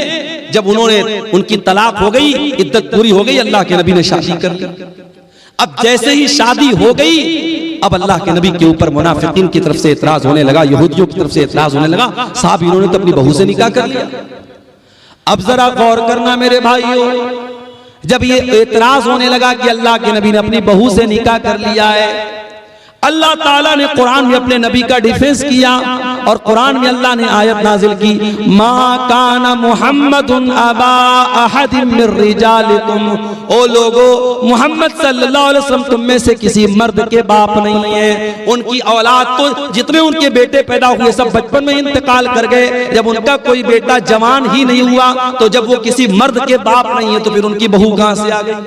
जब उन्होंने उनकी तलाक हो गई, इद्दत पूरी हो गई, अल्लाह के नबी ने शादी कर ली। अब जैसे ही शादी हो गई, अब अल्लाह के नबी के ऊपर मुनाफिकीन की तरफ से एतराज होने लगा, यहूदियों की तरफ से एतराज होने लगा, साहब इन्होंने तो अपनी बहू से निकाह कर लिया। अब जरा गौर करना मेरे भाइयों, जब ये एतराज होने लगा कि अल्लाह के नबी ने अपनी बहू से निकाह कर लिया है, अल्लाह ताला ने कुरान में अपने नबी का डिफेंस किया और कुरान में अल्लाह ने आयत नाजिल की, मा काना मुहम्मदुन अबा अहदिम मिर रिजालिकुम, ओ लोगो मोहम्मद सल्लल्लाहु अलैहि वसल्लम तुम में से किसी मर्द के बाप नहीं है। उनकी औलाद तो जितने उनके बेटे पैदा हुए सब बचपन में इंतकाल कर गए। जब उनका कोई बेटा जवान ही नहीं हुआ तो जब वो किसी मर्द के बाप नहीं है तो फिर उनकी बहू कहां से आ गई?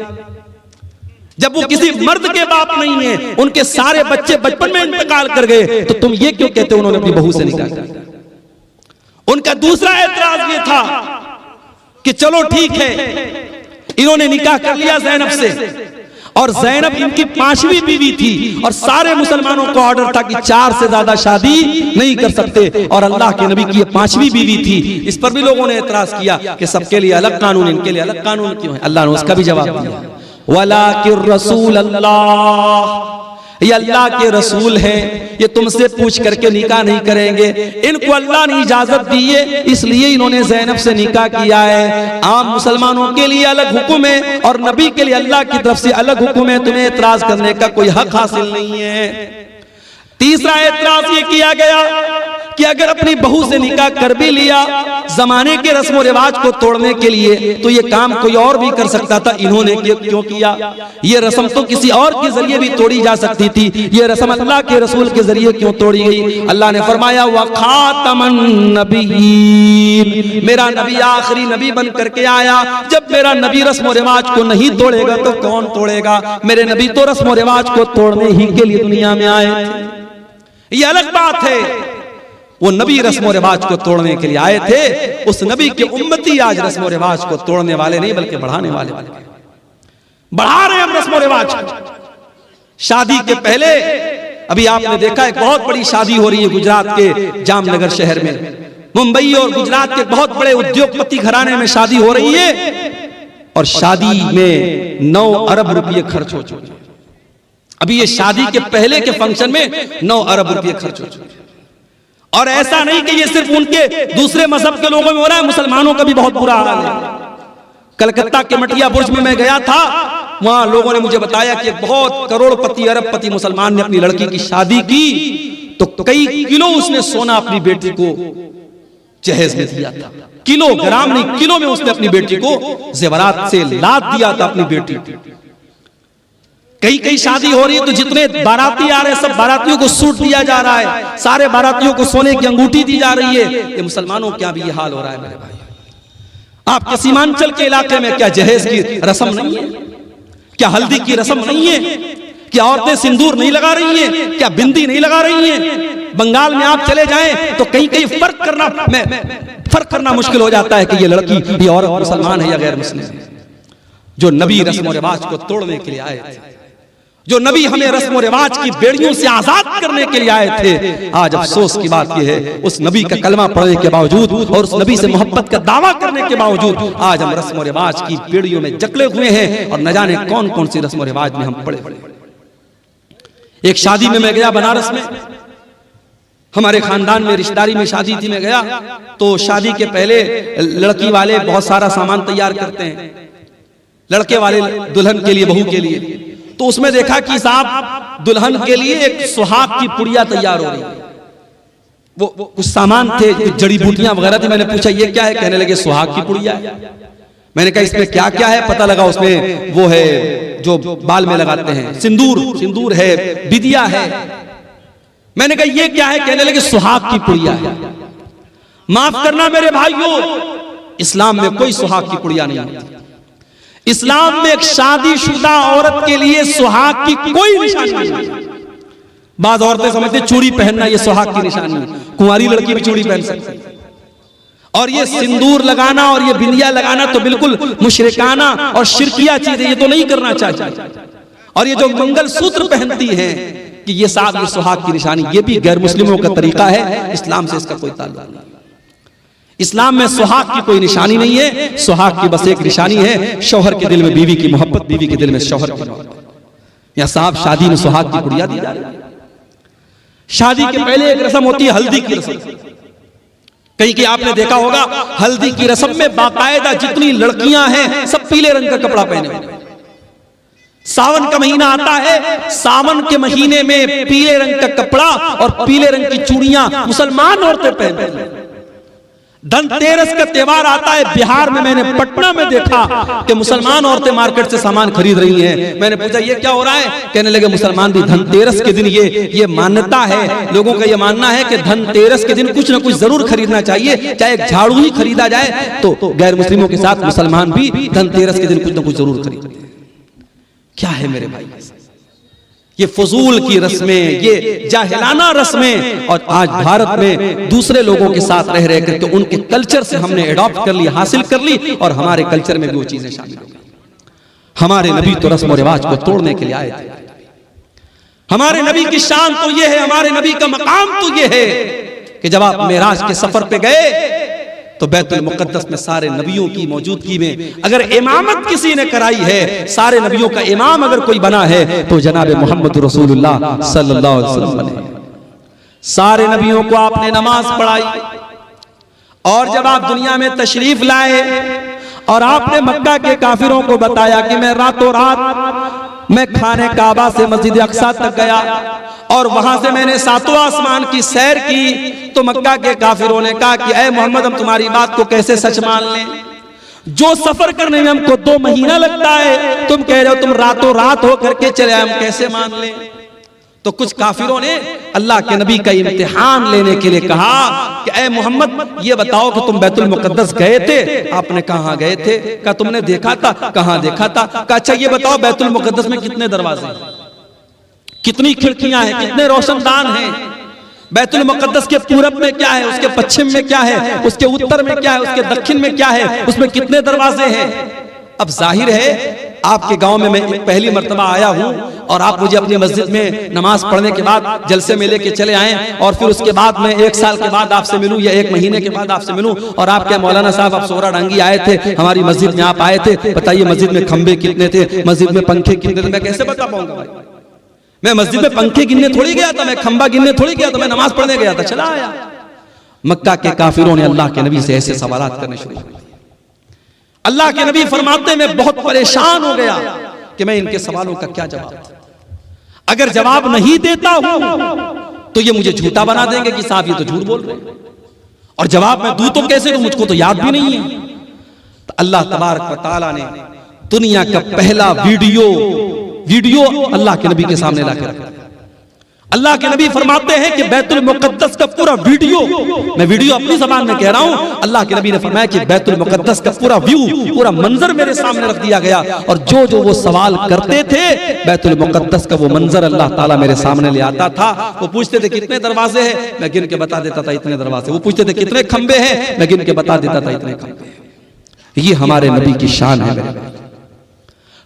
जब वो किसी मर्द के बाप नहीं है, उनके सारे बच्चे बचपन में इंतकाल कर गए, तो तुम ये क्यों कहते हो उन्होंने अपनी बहू से निकाह किया? उनका दूसरा एतराज ये था कि चलो ठीक है, इन्होंने निकाह कर लिया जैनब से, और जैनब इनकी 5वीं बीवी थी और सारे मुसलमानों को ऑर्डर था कि 4 से ज्यादा शादी नहीं कर सकते, और अल्लाह के नबी की ये 5वीं बीवी थी। इस पर भी लोगों ने एतराज किया कि सबके लिए अलग कानून, इनके लिए अलग कानून क्यों है? अल्लाह ने उसका भी जवाब दिया, वलाकिर रसूल अल्लाह, ये अल्लाह के रसूल हैं, ये तुमसे पूछ करके निकाह नहीं करेंगे। इनको अल्लाह ने इजाजत दी है, इसलिए इन्होंने ज़ैनब से निकाह किया है। आम मुसलमानों के लिए अलग हुक्म है और नबी के लिए अल्लाह की तरफ से अलग हुक्म है, तुम्हें एतराज करने का कोई हक हासिल नहीं है। तीसरा एतराज ये किया गया कि अगर अपनी बहू से निकाह कर भी लिया जमाने के रस्म और रिवाज को तोड़ने के लिए, तो ये काम कोई और भी कर सकता था, इन्होंने क्यों किया? ये रस्म तो किसी और के जरिए भी तोड़ी जा सकती थी, ये रस्म अल्लाह के रसूल के जरिए क्यों तोड़ी गई? अल्लाह ने फरमाया व खातमन नबीय्यीन, मेरा नबी आखिरी नबी बन करके आया। जब मेरा नबी रस्म और रिवाज को नहीं तोड़ेगा तो कौन तोड़ेगा? मेरे नबी तो रस्म और रिवाज को तोड़ने ही के लिए दुनिया में आए थे। ये अलग बात है, वो नबी रस्म और रिवाज को तोड़ने के लिए आए थे, उस नबी के उम्मती आज रस्म और रिवाज को तोड़ने वाले नहीं बल्कि बढ़ाने वाले बढ़ा रहे हैं हम रस्म और रिवाज को। शादी के पहले अभी आपने देखा है बहुत बड़ी शादी हो रही है गुजरात के जामनगर शहर में, मुंबई और गुजरात के बहुत बड़े उद्योगपति घराने में शादी हो रही है और शादी में 9 अरब रुपये खर्च हो चुके। अभी ये शादी के पहले के फंक्शन में 9 अरब रुपये खर्च हो चुके। और ऐसा नहीं कि ये सिर्फ उनके दूसरे मजहब के लोगों में हो रहा है, मुसलमानों का भी बहुत बुरा हाल है। कलकत्ता के मटिया बुर्ज में मैं गया था, वहां लोगों ने मुझे बताया कि बहुत करोड़पति अरबपति मुसलमान ने अपनी लड़की की शादी की तो कई किलो उसने सोना अपनी बेटी को जहेज में दिया था। किलोग्राम नहीं, किलो में उसने अपनी बेटी को जेवरात से लाद दिया था अपनी बेटी को। कई शादी हो रही है तो जितने बाराती आ रहे हैं सब बारातियों को सूट दिया जा रहा है, सारे बारातियों को सोने की अंगूठी दी जा रही है। ये मुसलमानों क्या भी ये हाल हो रहा है मेरे भाई? आपके सीमांचल के इलाके में क्या जहेज की रस्म नहीं है? क्या हल्दी की रस्म नहीं है? क्या औरतें सिंदूर नहीं लगा रही हैं? क्या बिंदी नहीं लगा रही हैं? बंगाल में आप चले जाएं तो कहीं फर्क करना मुश्किल हो जाता है कि ये लड़की, ये औरत मुसलमान है या गैर मुस्लिम है। जो नबी रस्म और रिवाज को तोड़ने के लिए आए थे, जो नबी हमें रस्म और रिवाज की बेड़ियों से आजाद करने के लिए आए थे, आज अफसोस की बात यह है उस नबी का कलमा पढ़ने के बावजूद और उस नबी से मोहब्बत का दावा करने के बावजूद आज हम रस्म और रिवाज की बेड़ियों में जकड़े हुए हैं और न जाने कौन कौन सी रस्म और रिवाज में हम पड़े। एक शादी में मैं गया बनारस में, हमारे खानदान में रिश्तेदारी में शादी थी, मैं गया तो शादी के पहले लड़की वाले बहुत सारा सामान तैयार करते हैं, लड़के वाले दुल्हन के लिए, बहू के लिए। तो उसमें देखा कि साहब दुल्हन के लिए एक सुहाग की पुड़िया तैयार हो रही है। वो कुछ सामान थे, जड़ी बूटियां वगैरह थी। मैंने पूछा ये क्या है? कहने लगे सुहाग की पुड़िया है। मैंने कहा इसमें क्या क्या है? पता लगा उसमें वो है जो बाल में लगाते हैं, सिंदूर है, बिदिया है। मैंने कहा ये क्या है? कहने लगे सुहाग की पुड़िया है। माफ करना मेरे भाइयों, इस्लाम में कोई सुहाग की पुड़िया नहीं होती। इस्लाम में एक शादीशुदा औरत के लिए सुहाग की कोई निशानी नहीं। बाद औरतें समझते चूड़ी पहनना ये सुहाग की निशानी है, कुंवारी लड़की भी चूड़ी पहन सकती है। और ये सिंदूर लगाना और ये बिंदिया लगाना तो बिल्कुल मुशरिकाना और शिरकिया चीज है, ये तो नहीं करना चाहिए। और ये जो मंगल सूत्र पहनती है कि ये साहब ये सुहाग की निशानी, ये भी गैर मुस्लिमों का तरीका है, इस्लाम से इसका कोई ताल्लुक नहीं। इस्लाम में सुहाग की कोई निशानी नहीं है। सुहाग की बस एक निशानी है, शौहर के दिल में बीवी की मोहब्बत, बीवी के दिल में शौहर की मोहब्बत। या साहब शादी में सुहाग की पुड़िया दी जा रही है। शादी के पहले एक रस्म होती है हल्दी की रस्म।
कहीं कि आपने देखा होगा हल्दी की रस्म में बाकायदा जितनी लड़कियां हैं सब पीले रंग का कपड़ा पहने हुए। सावन का महीना आता है, सावन के महीने में पीले रंग का कपड़ा और पीले रंग की चूड़ियां मुसलमान औरतें पहनती हैं। धनतेरस का त्योहार आता है, बिहार में मैंने पटना में देखा कि मुसलमान औरतें मार्केट से सामान खरीद रही हैं। मैंने पूछा ये क्या हो रहा है? कहने लगे मुसलमान भी धनतेरस के दिन ये मान्यता है, लोगों का ये मानना है कि धनतेरस के दिन कुछ ना कुछ जरूर खरीदना चाहिए, चाहे एक झाड़ू ही खरीदा जाए तो गैर मुस्लिमों के साथ मुसलमान भी धनतेरस के दिन कुछ ना कुछ जरूर खरीदते हैं। क्या है मेरे भाई, ये फजूल की रस्में, ये जाहिलाना रस्में, और आज भारत में दूसरे लोगों के साथ रह रहे करके उनके कल्चर से हमने एडॉप्ट कर ली, हासिल कर ली, और हमारे कल्चर में भी वो चीजें शामिल हो गई। हमारे नबी तो रस्म और रिवाज को तोड़ने के लिए आए थे। हमारे नबी की शान तो ये है, हमारे नबी का मकाम तो ये है कि जब आप मेराज के सफर पे गए तो बैतुल मुकद्दस में सारे नबियों की मौजूदगी में अगर इमामत किसी ने कराई है, सारे नबियों का इमाम अगर कोई बना है तो जनाब मोहम्मद रसूलुल्लाह सल्लल्लाहु अलैहि वसल्लम बने। सारे नबियों को आपने नमाज पढ़ाई, और जब आप दुनिया में तशरीफ लाए और आपने मक्का के काफिरों को बताया कि मैं रातों रात मैं खाने काबा से मस्जिद अक्सा तक गया और वहां से मैंने सातों आसमान की सैर की, तो मक्का के काफिरों ने कहा कि ऐ मोहम्मद हम तुम्हारी बात को कैसे सच मान लें? जो सफर करने में हमको 2 महीना लगता है, तुम कह रहे हो तुम रातों रात हो करके चले, हम कैसे मान लें? तो कुछ काफिरों ने अल्लाह के नबी का इम्तिहान लेने के लिए कहा कि ऐ मोहम्मद ये बताओ कि तुम बैतुल मुकद्दस गए थे? आपने कहा गए थे। कहा तुमने देखा था? कहां देखा था? कहा अच्छा ये बताओ बैतुल मुकद्दस में कितने दरवाजे हैं, कितनी खिड़कियां हैं, कितने रोशनदान हैं? बैतुल मुकद्दस के पूरब में क्या है, उसके पश्चिम में क्या है, उसके उत्तर में क्या है, उसके दक्षिण में क्या है, उसमें कितने दरवाजे हैं? अब जाहिर है आपके गांव में मैं पहली मर्तबा आया हूं और आप मुझे अपनी मस्जिद में नमाज पढ़ने के बाद जलसे में लेके चले आए, और फिर उसके बाद मैं 1 साल के बाद आपसे मिलूं या 1 महीने के बाद आपसे मिलूं, और आप क्या मौलाना साहब आप सोहरा डांगी आए थे, हमारी मस्जिद में आप आए थे, बताइए मस्जिद में खंबे कितने थे, मस्जिद में पंखे कितने थे? मैं कैसे बता पाऊंगा भाई? मैं मस्जिद में पंखे गिनने थोड़ी गया था, मैं खंबा गिनने थोड़ी गया था, मैं नमाज पढ़ने गया था, चला आया। मक्का के काफिरों ने अल्लाह के नबी से ऐसे सवालात करने शुरू कर दिए। अल्लाह के नबी फरमाते मैं बहुत परेशान हो गया कि मैं इनके सवालों का क्या जवाब दूं। अगर जवाब नहीं देता हूं तो ये मुझे झूठा बना देंगे कि साहब ये तो झूठ बोल रहे हैं, और जवाब मैं दूं तो कैसे दूं, मुझको तो याद भी नहीं है। तो अल्लाह तबारक व तआला ने दुनिया का पहला वीडियो अल्लाह के नबी के सामने लाकर रखा। अल्लाह के नबी फरमाते हैं कि बैतुल मुकद्दस का पूरा वीडियो, मैं वीडियो अपनी ज़बान में कह रहा हूं, अल्लाह के नबी ने फरमाया कि बैतुल मुकद्दस का पूरा व्यू, पूरा मंजर मेरे सामने रख दिया गया, और जो वो सवाल करते थे बैतुल मुकद्दस का वो मंजर अल्लाह ताला मेरे सामने ले आता था। वो पूछते थे कितने दरवाजे हैं, मैं गिन के बता देता था इतने दरवाजे। वो पूछते थे कितने खंबे हैं, मैं गिन के बता देता था इतने खंबे। ये हमारे नबी की शान है मेरे भाई।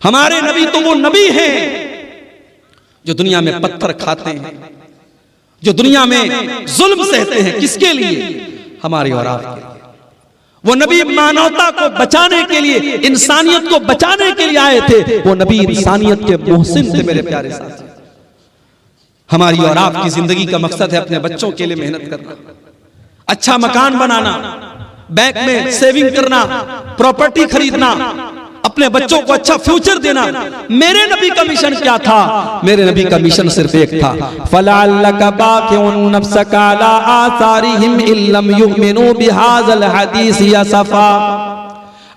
हमारे नबी तो वो नबी हैं जो दुनिया में पत्थर खाते हैं, जो दुनिया में जुल्म सहते हैं, किसके लिए? हमारे और आपके लिए। वो नबी मानवता को बचाने के लिए, इंसानियत को बचाने के लिए आए थे। वो नबी इंसानियत के मोहसिन थे मेरे प्यारे साथी। हमारी और आपकी जिंदगी का मकसद है अपने बच्चों के लिए मेहनत करना, अच्छा मकान बनाना, बैंक में सेविंग करना, प्रॉपर्टी खरीदना, अपने बच्चों को अच्छा फ्यूचर देना। मेरे नबी का मिशन क्या था? मेरे नबी का मिशन सिर्फ एक था, फलअल्लका बाक़िउन नफ्सका अला आसारिहिम इल्लम युमिनू बिहाज़ल हदीस यसफ़ा।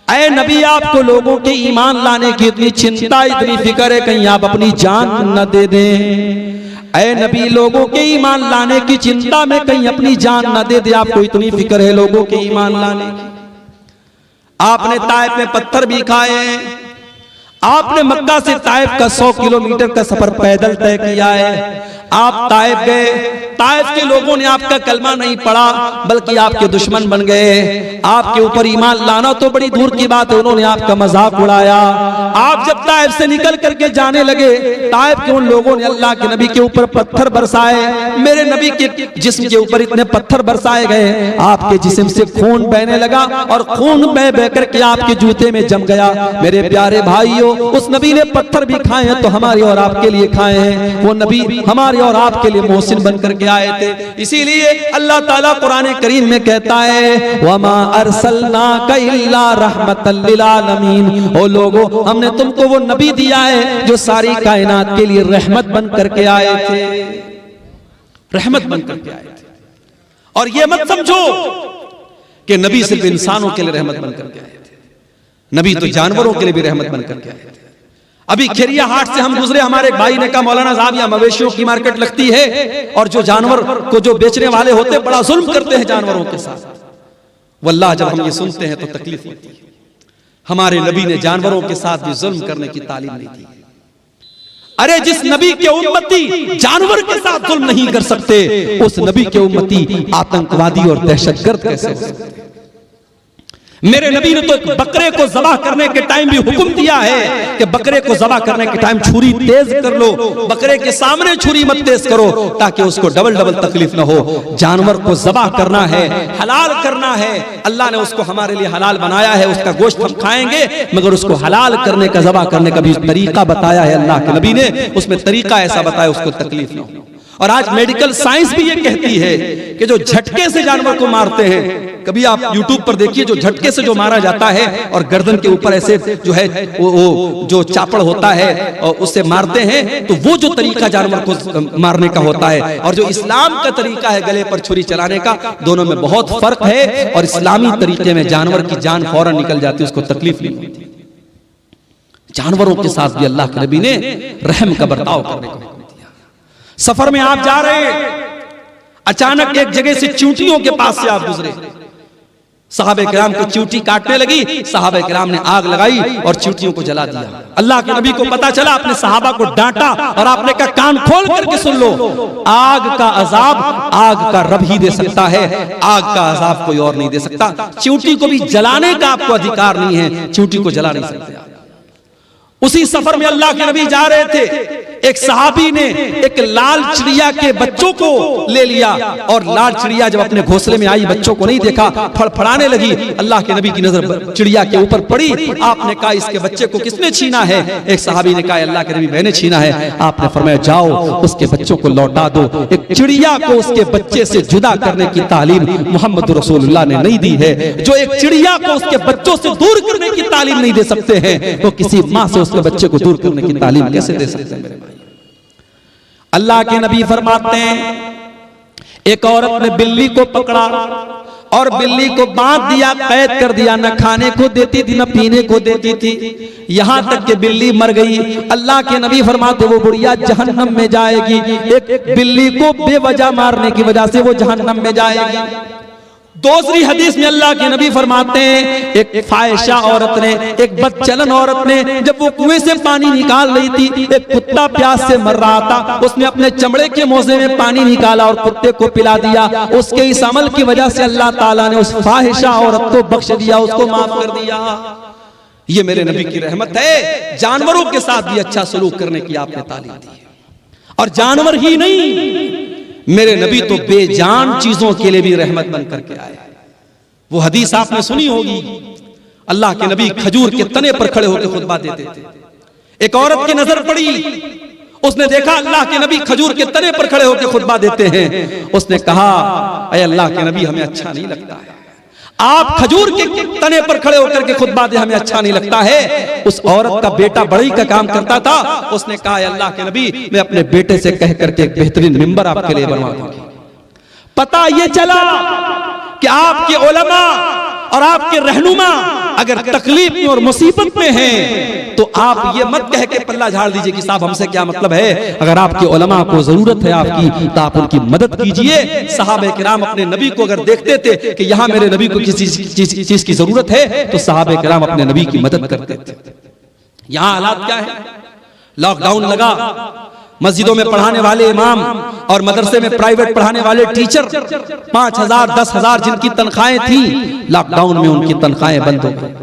ऐ नबी आपको लोगों के ईमान लाने की इतनी चिंता, इतनी फिक्र है कहीं आप अपनी जान न दे दें। ऐ नबी लोगों के ईमान लाने की चिंता में कहीं अपनी जान न दे दे, आपको इतनी फिक्र है लोगों के ईमान लाने की। आपने ताइफ में पत्थर भी खाए, आपने मक्का से ताइफ का 100 किलोमीटर का सफर पैदल तय किया है। आप ताइफ गए, ताइफ के लोगों ने आपका कलमा नहीं पढ़ा बल्कि आपके दुश्मन बन गए। आपके ऊपर ईमान लाना तो बड़ी दूर की बात है, उन्होंने आपका मजाक उड़ाया। आप जब ताइफ से निकल करके जाने लगे, ताइफ के उन लोगों ने अल्लाह के नबी के ऊपर पत्थर बरसाए। मेरे नबी के जिस्म के ऊपर इतने पत्थर बरसाए गए, आपके जिस्म से खून बहने लगा और खून बह बह करके आपके जूते में जम गया। मेरे प्यारे भाइयों, भाइयों, उस नबी ने पत्थर भी खाए हैं तो हमारे और आपके लिए खाए हैं। वो नबी हमारे और आपके लिए मोहसिन बन करके आए थे। इसीलिए अल्लाह ताला कुरान करीम में कहता है, वमा अरसलनाका इल्ला रहमतल लिल आलमीन। ओ लोगों, हमने तुमको वो नबी दिया है जो सारी कायनात के लिए रहमत बन करके आए थे, रहमत बन करके आए थे। और ये मत समझो कि नबी सिर्फ इंसानों के लिए रहमत बन करके आए थे, नबी तो जानवरों के लिए भी रहमत बन करके आए थे। अभी खेरिया हाट से हम गुजरे, हमारे एक भाई ने कहा, मौलाना साहब यहाँ मवेशियों की मार्केट लगती है और जो जानवर को जो बेचने वाले होते हैं बड़ा जुल्म करते हैं जानवरों के साथ। वल्लाह जब हम ये सुनते हैं तो तकलीफ होती है। हमारे नबी ने जानवरों के साथ भी जुल्म करने की तालीम नहीं दी। अरे जिस नबी के उम्मती जानवर के साथ जुल्म नहीं कर सकते, उस नबी के उम्मती आतंकवादी और दहशतगर्द कैसे हो सकते? मेरे नबी ने तो एक बकरे को ज़बह करने के टाइम भी हुक्म दिया है कि बकरे को ज़बह करने के टाइम छुरी तेज कर लो, बकरे के सामने छुरी मत तेज करो ताकि उसको डबल डबल तकलीफ ना हो। जानवर को ज़बह करना है, हलाल करना है। अल्लाह ने उसको हमारे लिए हलाल बनाया है, उसका गोश्त हम खाएंगे, मगर उसको हलाल करने का, ज़बह करने का भी तरीका बताया है अल्लाह के नबी ने। उसमें तरीका ऐसा बताया उसको तकलीफ ना हो। और आज मेडिकल साइंस भी ये कहती है कि जो झटके से जानवर को मारते हैं, कभी आप YouTube पर देखिए, जो झटके से जो मारा जाता है और गर्दन के ऊपर ऐसे जो है वो जो चापड़ होता है और उससे मारते हैं, तो वो जो तरीका जानवर को मारने का होता है और जो इस्लाम का तरीका है गले पर छुरी चलाने का, दोनों में बहुत फर्क है। और इस्लामी तरीके में जानवर की जान फौरन निकल जाती है, उसको तकलीफ नहीं होती। जानवरों के साथ भी अल्लाह के नबी ने रहम का बर्ताव करने को दिया। सफर में आप जा रहे हैं, अचानक एक जगह से चींटियों के पास से आप गुजरे, सहाबे किराम को चींटी काटने लगी, सहाबे किराम ने आग लगाई और चींटियों को जला दिया। अल्लाह के नबी को पता चला, अपने सहाबा को डांटा और आपने कहा कान खोल करके सुन लो, आग का अजाब आग का रब ही दे सकता है, आग का अजाब कोई और नहीं दे सकता। चींटी को भी जलाने का आपको अधिकार नहीं है, चींटी को जला नहीं सकते। उसी सफर में अल्लाह के नबी जा रहे थे, एक सहाबी ने एक लाल चिड़िया के बच्चों को ले लिया और लाल चिड़िया जब अपने घोंसले में आई, बच्चों को नहीं देखा, फड़फड़ाने लगी। अल्लाह के नबी की नजर चिड़िया के ऊपर पड़ी। आपने कहा इसके बच्चे को किसने छीना है? एक सहाबी ने कहा अल्लाह के नबी मैंने छीना है। आपने फरमाया जाओ उसके बच्चों को लौटा दो। एक चिड़िया को उसके बच्चे से जुदा करने की तालीम मोहम्मद रसूलुल्लाह ने नहीं दी है। जो एक चिड़िया को उसके बच्चों से दूर करने की तालीम नहीं दे सकते हैं, तो किसी माँ से उसके बच्चे को दूर करने की तालीम कैसे दे सकते हैं? मेरे भाई, अल्लाह के नबी फरमाते हैं, एक औरत ने बिल्ली को पकड़ा और बिल्ली को बांध दिया, कैद कर दिया, न खाने को देती थी न पीने को देती थी, यहां तक कि बिल्ली मर गई। अल्लाह के नबी फरमाते वो बुढ़िया जहन्नम में जाएगी। एक बिल्ली को बेवजह मारने की वजह से वो जहन्नम में जाएगी। दूसरी हदीस में अल्लाह के नबी फरमाते हैं, एक फाहिशा औरत ने, एक बदचलन औरत ने, जब वो कुएं से पानी निकाल रही थी, एक कुत्ता प्यास से मर रहा था, उसने अपने चमड़े के मोजे में पानी निकाला और कुत्ते को पिला दिया। उसके इस अमल की वजह से अल्लाह ताला ने उस फाहिशा औरत को बख्श दिया, उसको माफ कर दिया। ये मेरे नबी की रहमत है। जानवरों के साथ भी अच्छा सलूक करने की आपने तालीम दी है। और जानवर ही नहीं, मेरे नबी तो बेजान चीजों के लिए भी रहमत बन करके आए। वो हदीस आपने सुनी होगी, अल्लाह के नबी खजूर के तने पर खड़े होकर खुतबा देते थे। एक औरत की नजर पड़ी, उसने देखा अल्लाह के नबी खजूर के तने पर खड़े होकर खुतबा देते हैं। उसने कहा अरे अल्लाह के नबी हमें अच्छा नहीं लगता है, आप खजूर के तने पर खड़े होकर के खुतबा दे, हमें अच्छा नहीं लगता है। उस औरत का बेटा बढ़ई का काम करता था, उसने कहा अल्लाह के नबी मैं अपने बेटे से कह करके एक बेहतरीन मिंबर आपके लिए बनवा दूंगी। पता ये चला कि आपके उलमा और आपके रहनुमा अगर तकलीफ में और मुसीबत में हैं, तो आप ये मत कह के पल्ला झाड़ दीजिए कि साहब हमसे क्या मतलब है। अगर आपके उलमा को जरूरत है आपकी, तो आप उनकी मदद कीजिए। सहाबे किराम अपने नबी को अगर देखते थे कि यहाँ मेरे नबी को किसी चीज की जरूरत है, तो सहाबे किराम अपने नबी की मदद करते थे। यहाँ हालात क्या है? लॉकडाउन लगा, मस्जिदों में पढ़ाने वाले इमाम और मदरसे में प्राइवेट पढ़ाने वाले टीचर 5,000 10,000 जिनकी तनख्वाहें थी, लॉकडाउन में उनकी तनख्वाहें बंद हो गई।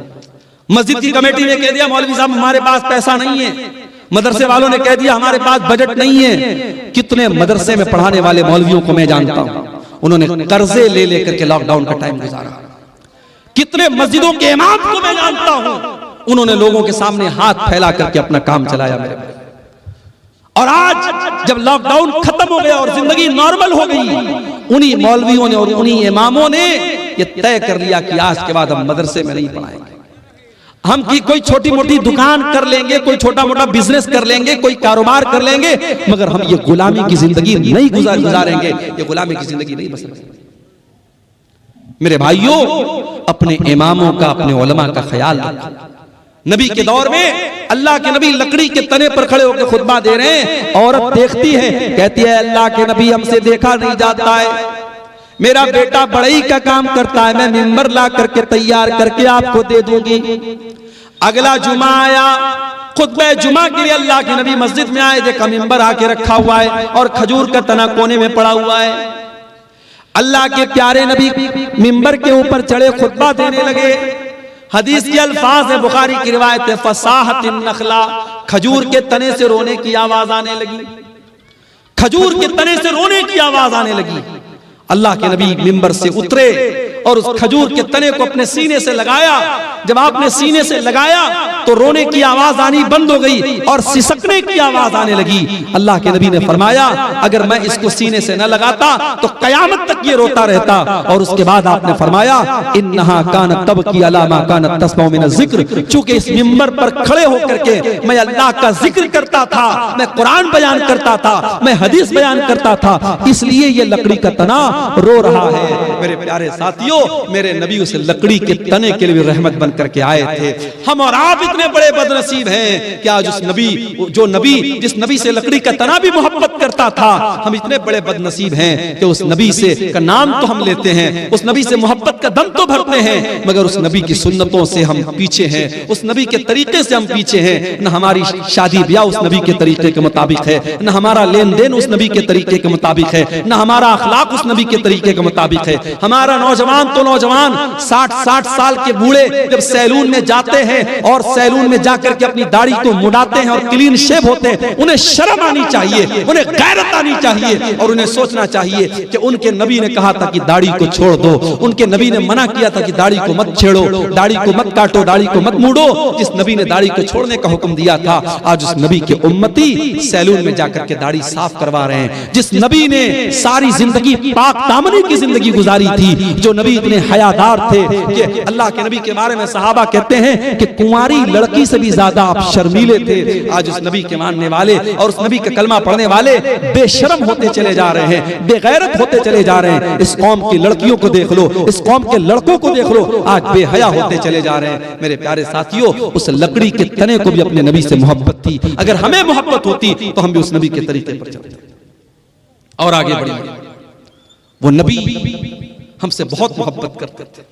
मस्जिद की कमेटी ने कह दिया मौलवी साहब हमारे पास पैसा नहीं है, मदरसे वालों ने कह दिया हमारे पास बजट नहीं है। कितने मदरसे में पढ़ाने वाले मौलवियों को मैं जानता हूं, उन्होंने कर्जे ले लेकर के लॉकडाउन का टाइम गुजारा। कितने मस्जिदों के इमाम को मैं जानता हूं, उन्होंने लोगों के सामने हाथ फैला करके अपना काम चलाया मेरे भाई। और आज जब लॉकडाउन खत्म हो गया और जिंदगी नॉर्मल हो गई, उन्हीं मौलवियों ने और उन्हीं इमामों ने ये तय कर लिया कि आज के बाद हम मदरसे में नहीं पढ़ाएंगे, हम की कोई छोटी मोटी दुकान कर लेंगे, कोई छोटा मोटा बिजनेस कर लेंगे, कोई कारोबार कर लेंगे, मगर हम ये गुलामी की जिंदगी नहीं गुजारेंगे, ये गुलामी की जिंदगी नहीं बसरेंगे। मेरे भाइयों, अपने इमामों का, अपने उलमा का ख्याल रखो। नबी के दौर में अल्लाह के नबी लकड़ी के तने पर खड़े होकर खुतबा दे रहे हैं, औरत देखती है, कहती है अल्लाह के नबी हमसे देखा नहीं जाता है, मेरा बेटा बढ़ई का काम करता है, मैं मिंबर ला करके तैयार करके आपको दे दूंगी। अगला जुमा आया, खुतबा जुमा के लिए अल्लाह के नबी मस्जिद में आए, देखा मिंबर आके रखा हुआ है और खजूर का तना कोने में पड़ा हुआ है। अल्लाह के प्यारे नबी मिंबर के ऊपर चढ़े, खुतबा देने लगे। हदीस के अल्फाज है, बुखारी की रिवायत है, फसाहतिन नखला, खजूर के तने से रोने की आवाज आने लगी, खजूर के तने से रोने की आवाज आने लगी। अल्लाह के नबी मिंबर से उतरे और उस खजूर के तने को अपने सीने से लगाया। जब आपने सीने से लगाया तो रोने की आवाज आनी बंद हो गई और सिसकने की आवाज आने लगी। अल्लाह के नबी ने फरमाया अगर मैं इसको सीने से न लगाता तो कयामत तक ये रोता रहता। और उसके बाद आपने फरमाया इन्नहा कानत तबकी अला मा कानत तस्मउ मिन ज़िक्र, चूंकि इस मिंबर पर खड़े होकर के मैं अल्लाह का जिक्र करता था, मैं कुरान बयान करता था, मैं हदीस बयान करता था, इसलिए ये लकड़ी का तना रो रहा है। मेरे प्यारे साथियों, मेरे नबी उस लकड़ी के तने के लिए रहमत बन करके आए थे। हम और आप इतने बड़े बदनसीब हैं कि आज उस नबी, जो नबी जिस नबी से लकड़ी का तना भी मोहब्बत करता था, हम इतने बड़े बदनसीब हैं कि उस नबी से का नाम तो हम लेते हैं, उस नबी से मोहब्बत का दम तो भरते हैं, मगर उस नबी की सुन्नतों से हम पीछे हैं, उस नबी के तरीके से हम पीछे हैं। न हमारी शादी ब्याह उस नबी के तरीके के मुताबिक है, न हमारा लेन देन उस नबी के तरीके के मुताबिक है, न हमारा अखलाक उस नबी के तरीके के मुताबिक है। हमारा नौजवान तो नौजवान 60 साल के बूढ़े जब सैलून में जाते हैं और सैलून में जाकर के अपनी दाढ़ी को मुड़ाते हैं और क्लीन शेव होते हैं, उन्हें शर्म आनी चाहिए, उन्हें गैरत आनी चाहिए और उन्हें सोचना चाहिए कि उनके नबी ने कहा था कि दाढ़ी को छोड़ दो, उनके नबी ने मना किया था कि दाढ़ी को मत छेड़ो, दाढ़ी को मत काटो, दाढ़ी को मत मूड़ो। जिस नबी ने दाढ़ी को छोड़ने का हुक्म दिया था, आज उस नबी के उम्मती सैलून में जाकर के दाढ़ी साफ करवा रहे हैं। जिस नबी ने सारी जिंदगी पाक दामनी की जिंदगी गुजारी थी, जो नबी इतने हयादार थे कि अल्लाह के नबी के बारे में सहाबा कहते हैं कि कुंवारी लड़की से भी ज्यादा आप शर्मीले थे। आज उस नबी के मानने वाले और उस नबी का कलमा पढ़ने वाले बेशर्म होते चले जा रहे हैं, बेगैरत होते चले जा रहे हैं। इस कौम की लड़कियों को देख लो, इस कौम के लड़कों को देख लो, आज बेहया होते चले जा रहे हैं। मेरे प्यारे साथियों, उस लकड़ी के तने को भी अपने नबी से मोहब्बत थी। अगर हमें मोहब्बत होती तो हम भी उस नबी के तरीके पर चलते और आगे बढ़े। वो नबी हमसे बहुत मोहब्बत करते थे,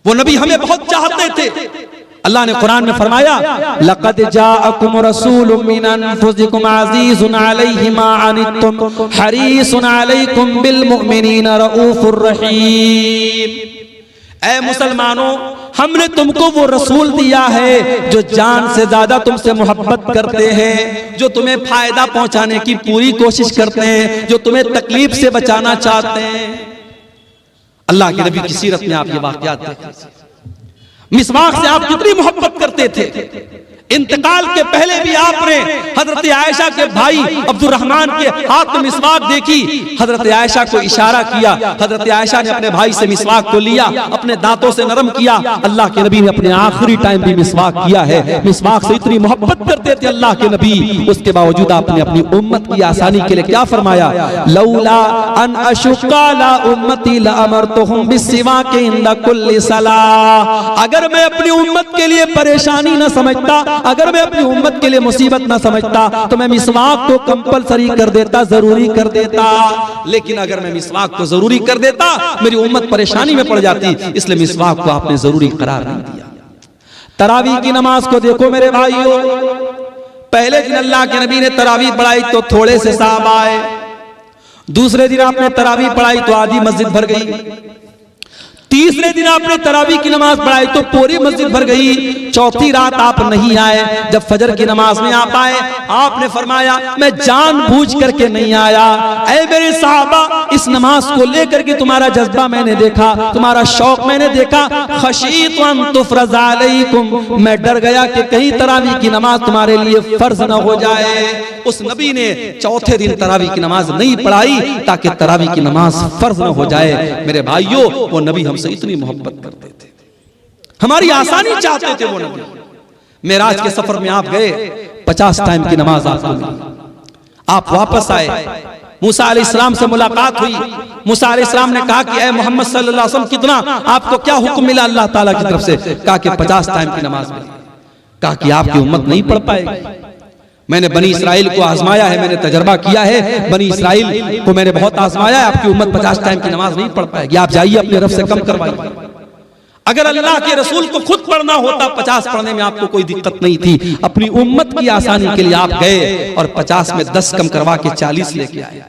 वो नबी हमें बहुत चाहते थे। अल्लाह ने कुरान में फरमाया लक़द जाअकुम रसूलुम मिन अनफुसिकुम अज़ीज़ुन अलैहि मा अनित्तुम हरीसुन अलैकुम बिल मुमिनीना रऊफुर रहीम। ऐ मुसलमानों, हमने तुमको वो रसूल दिया है जो जान से ज्यादा तुमसे मोहब्बत करते हैं, जो तुम्हें फायदा पहुंचाने की पूरी कोशिश करते हैं, जो तुम्हें तकलीफ से बचाना चाहते हैं। अल्लाह के नबी की सीरत में आप ये वाक़यात देखें, मिसवाक से आप कितनी मोहब्बत करते थे। इंतकाल के पहले भी आपने हजरत आयशा के भाई अब्दुर्रहमान के हाथ में मिसवाक देखी, हजरत आयशा को इशारा किया, हजरत आयशा ने अपने भाई से मिसवाक को लिया, अपने दांतों से नरम किया। अल्लाह के नबी ने अपने आखिरी टाइम भी मिसवाक किया है। मिसवाक से इतनी मोहब्बत करते थे अल्लाह के नबी, उसके बावजूद आपने अपनी उम्मत की आसानी के लिए क्या फरमाया, लौला अन अशुक्का ला उम्मती ला अमरतुहुम बिस्सिवाक इंदा कुल्ली सलाह। अगर मैं अपनी उम्मत के लिए परेशानी न समझता, अगर मैं अपनी उम्मत के लिए मुसीबत ना समझता तो मैं मिसवाक को कंपलसरी कर देता, जरूरी कर देता। लेकिन अगर मैं मिसवाक को जरूरी कर देता मेरी उम्मत परेशानी में पड़ जाती, इसलिए मिसवाक को आपने जरूरी करार नहीं दिया। तरावीह की नमाज को देखो मेरे भाइयों, पहले दिन अल्लाह के नबी ने तरावीह पढ़ाई तो थोड़े से साहबा आए, दूसरे दिन आपने तरावीह पढ़ाई तो आधी मस्जिद भर गई, तीसरे दिन आपने तरावीह की नमाज पढ़ाई तो पूरी मस्जिद भर गई, चौथी रात आप नहीं आए, जब फजर की नमाज में आप आए, आपने फरमाया मैं जानबूझ करके नहीं आया। ऐ मेरे साहबा, इस नमाज को लेकर के तुम्हारा जज्बा मैंने देखा, तुम्हारा शौक मैंने देखा। खशीतु अन तुफरज़ अलैकुम, मैं डर गया कि कहीं तरावी की नमाज तुम्हारे लिए फर्ज न हो जाए। उस नबी ने चौथे दिन तरावी की नमाज नहीं पढ़ाई ताकि तरावी की नमाज फर्ज न हो जाए। मेरे भाइयों, वो नबी हमसे इतनी मोहब्बत करते थे, हमारी आसानी चाहते थे वो नबी। मेराज के सफर में आप गए, 50 टाइम की नमाज आपको मिली, आप वापस आए, मूसा अलैहिस्सलाम से मुलाकात हुई। मूसा अलैहिस्सलाम ने कहा कि ऐ मोहम्मद सल्लल्लाहु अलैहि वसल्लम, कितना आपको क्या हुक्म मिला अल्लाह ताला की तरफ से? कहा कि 50 टाइम की नमाज मिली। कहा कि आपकी उम्मत नहीं पढ़ पाएगी। मैंने बनी इसराइल को आजमाया है, मैंने तजर्बा किया है, बनी इसराइल को मैंने बहुत आजमाया है, आपकी उम्मत 50 टाइम की नमाज नहीं पढ़ पाएगी, आप जाइए अपने रब से कम करवाइए। अगर अल्लाह के रसूल को खुद पढ़ना होता, 50 पढ़ने में आपको कोई दिक्कत नहीं थी, अपनी उम्मत की आसानी के लिए आप गए और 50 में 10 कम करवा के 40 लेके आए।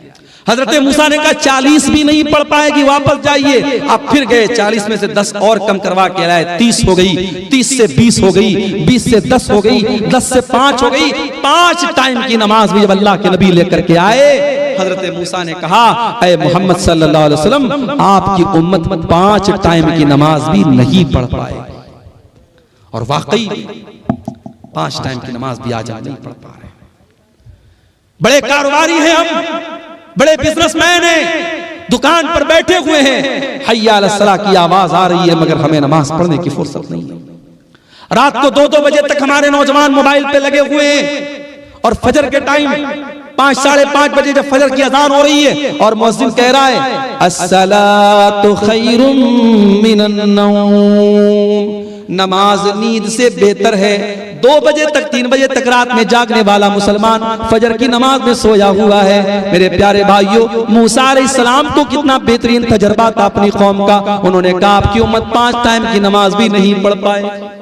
हजरत मूसा ने कहा 40 भी नहीं पढ़ पाएगी, वापस जाइए। आप फिर गए, 40 में से 10 और कम करवा के लाए, 30 हो गई, 30 से 20 हो गई, 20 से 10 हो गई, 10 से 5 हो गई। 5 टाइम की नमाज भी जब अल्लाह के नबी लेकर के आए, हजरत मूसा ने कहा ऐ मोहम्मद सल्लल्लाहु अलैहि वसल्लम, आपकी उम्मत 5 टाइम की नमाज भी नहीं पढ़ पाएगी। और वाकई 5 टाइम की नमाज भी आज हम नहीं पढ़ पा रहे। बड़े कारोबारी हैं हम, बड़े बिजनेसमैन हैं, दुकान पर बैठे हुए हैं, हय्या अलस सलाह की आवाज आ रही है, मगर हमें नमाज पढ़ने की फुर्सत नहीं है। रात को 2-2 बजे तक हमारे नौजवान मोबाइल पे लगे हुए हैं और फजर के टाइम 5 साढ़े 5 बजे जब फजर की अजान हो रही है और मुअज्जिन कह रहा है अस्सलातु खैरुम मिनन नौम, नमाज नींद से बेहतर है। 2 बजे तक 3 बजे तक रात में जागने वाला मुसलमान फजर की नमाज में सोया हुआ है। मेरे प्यारे भाइयों, मूसा अलैहिस्सलाम को कितना बेहतरीन तजर्बा था अपनी कौम का। उन्होंने कहा आपकी उम्मत 5 टाइम की नमाज भी नहीं पढ़ पाए।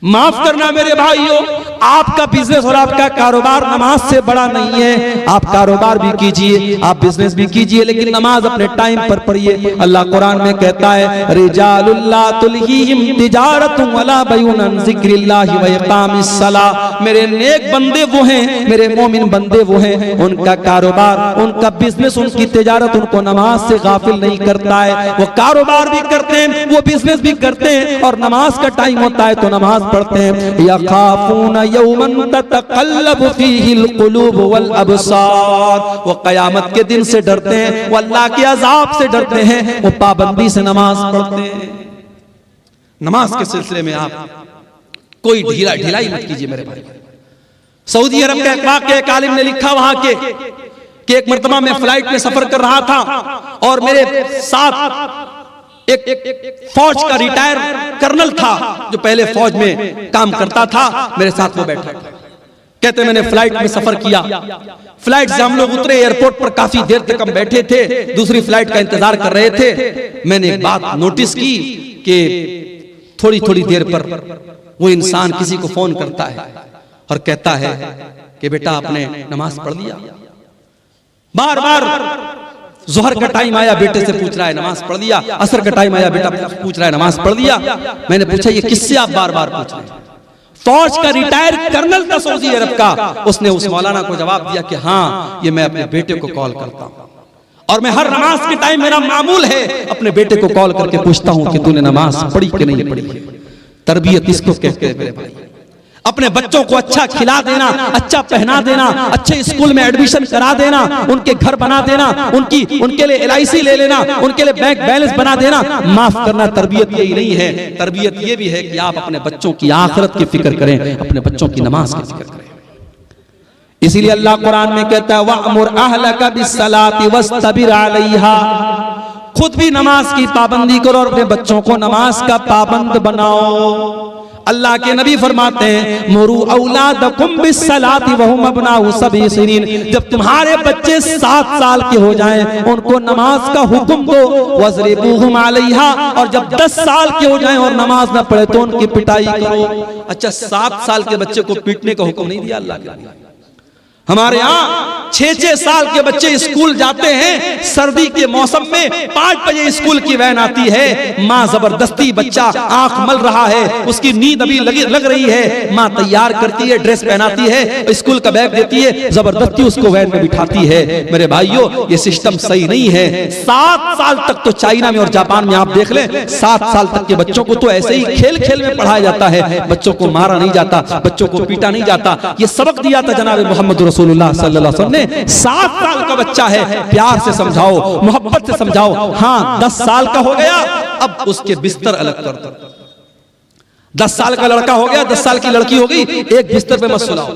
माफ करना मेरे भाइयों, आपका बिजनेस और आपका कारोबार नमाज से बड़ा नहीं है। आप कारोबार भी कीजिए, आप बिजनेस भी कीजिए, लेकिन नमाज अपने टाइम पर पढ़िए। अल्लाह कुरान में कहता है रिजालुल ला तुल्हीहिम तिजारतुन वला बैउन अन जिक्रिल्लाहि व इकामिस सलाह, मेरे नेक बंदे वो हैं, मेरे मोमिन बंदे वो हैं, उनका कारोबार, उनका बिजनेस, उनकी तिजारत उनको नमाज से गाफिल नहीं करता है। वो कारोबार भी करते हैं, वो बिजनेस भी करते हैं, और नमाज का टाइम होता है तो नमाज पढ़ते हैं। यखाफूना यौमन ततक़ल्लबु फीहिल क़ुलूब वल अबसार, वो क़यामत के दिन से डरते हैं, वो अल्लाह के अज़ाब से डरते हैं, वो पाबंदी से नमाज पढ़ते हैं। नमाज के सिलसिले में आप कोई ढिलाई मत कीजिए मेरे भाई। सऊदी अरब का एक वाक़या एक आलिम ने लिखा वहां के कि एक मर्तबा मैं फ्लाइट में सफर कर रहा था और मेरे साथ एक फौज का रिटायर कर्नल था जो पहले फौज में काम करता था, मेरे साथ वो बैठा था। कहते मैंने फ्लाइट में सफर किया, फ्लाइट से हम लोग उतरे, एयरपोर्ट पर काफी देर तक हम बैठे थे, दूसरी फ्लाइट का इंतजार कर रहे थे। मैंने एक बात नोटिस की कि थोड़ी थोड़ी देर पर वो इंसान किसी को फोन करता है और कहता है कि बेटा आपने नमाज पढ़ लिया। बार बार जोहर का टाइम आया, बेटे से पूछ रहा है नमाज पढ़ लिया। असर का टाइम आया, बेटा पूछ रहा है नमाज पढ़ लिया। मैंने पूछा ये किससे आप बार बार पूछ रहे हैं? फौज का रिटायर कर्नल था सऊदी अरब का। उसने उस मौलाना को जवाब दिया कि हाँ, ये मैं अपने बेटे को कॉल करता हूँ और मैं हर नमाज के टाइम मेरा मामूल है अपने बेटे को कॉल करके पूछता हूँ कि तूने नमाज पढ़ी कि नहीं पढ़ी है। तरबियत इसको कहते हैं मेरे भाई। अपने बच्चों को अच्छा खिला देना, अच्छा पहना देना, अच्छे स्कूल में एडमिशन करा देना, उनके घर बना देना, उनके लिए LIC ले लेना, उनके लिए बैंक बैलेंस बना देना। माफ करना, तरबियत यही नहीं है। तरबियत ये भी है कि आप अपने बच्चों की आखिरत की फिक्र करें, अपने बच्चों की नमाज की फिक्र करें। इसीलिए अल्लाह कुरान में कहता है वअमुर अहलका बिस्सलाति वस्तबिर अलैहा, खुद भी नमाज की पाबंदी करो और अपने बच्चों को नमाज का पाबंद बनाओ। अल्लाह के नबी फरमाते हैं मुरू औलादकुम बिस्सलाति वहुम अबनाउ सबई सिनीन, जब तुम्हारे बच्चे 7 साल के हो जाएं उनको नमाज का हुक्म दो। वज़रिबूहुम अलैहा, और जब 10 साल के हो जाएं और नमाज ना पढ़े तो उनकी पिटाई करो। अच्छा, 7 साल के बच्चे को पीटने का हुक्म नहीं दिया अल्लाह के नबी। हमारे यहाँ 6-6 साल के बच्चे स्कूल जाते हैं, सर्दी के मौसम में 5 बजे स्कूल की वैन आती है, माँ जबरदस्ती, बच्चा आंख मल रहा है, उसकी नींद अभी लग रही है, माँ तैयार करती है, ड्रेस पहनाती है, स्कूल का बैग देती है, जबरदस्ती उसको वैन में बिठाती है। मेरे भाइयों, ये सिस्टम सही नहीं है। 7 साल तक तो चाइना में और जापान में आप देख लें, 7 साल तक के बच्चों को तो ऐसे ही खेल खेल में पढ़ाया जाता है, बच्चों को मारा नहीं जाता, बच्चों को पीटा नहीं जाता। ये सबक दिया था जनाब मोहम्मद रसूलुल्लाह सल्लल्लाहु अलैहि वसल्लम ने। 7 साल का बच्चा है, प्यार से समझाओ, मोहब्बत से समझाओ। हाँ, 10 साल का हो गया, अब उसके बिस्तर अलग कर दो। 10 साल का लड़का हो गया, 10 साल की लड़की हो गई, एक बिस्तर पे मत सुलाओ।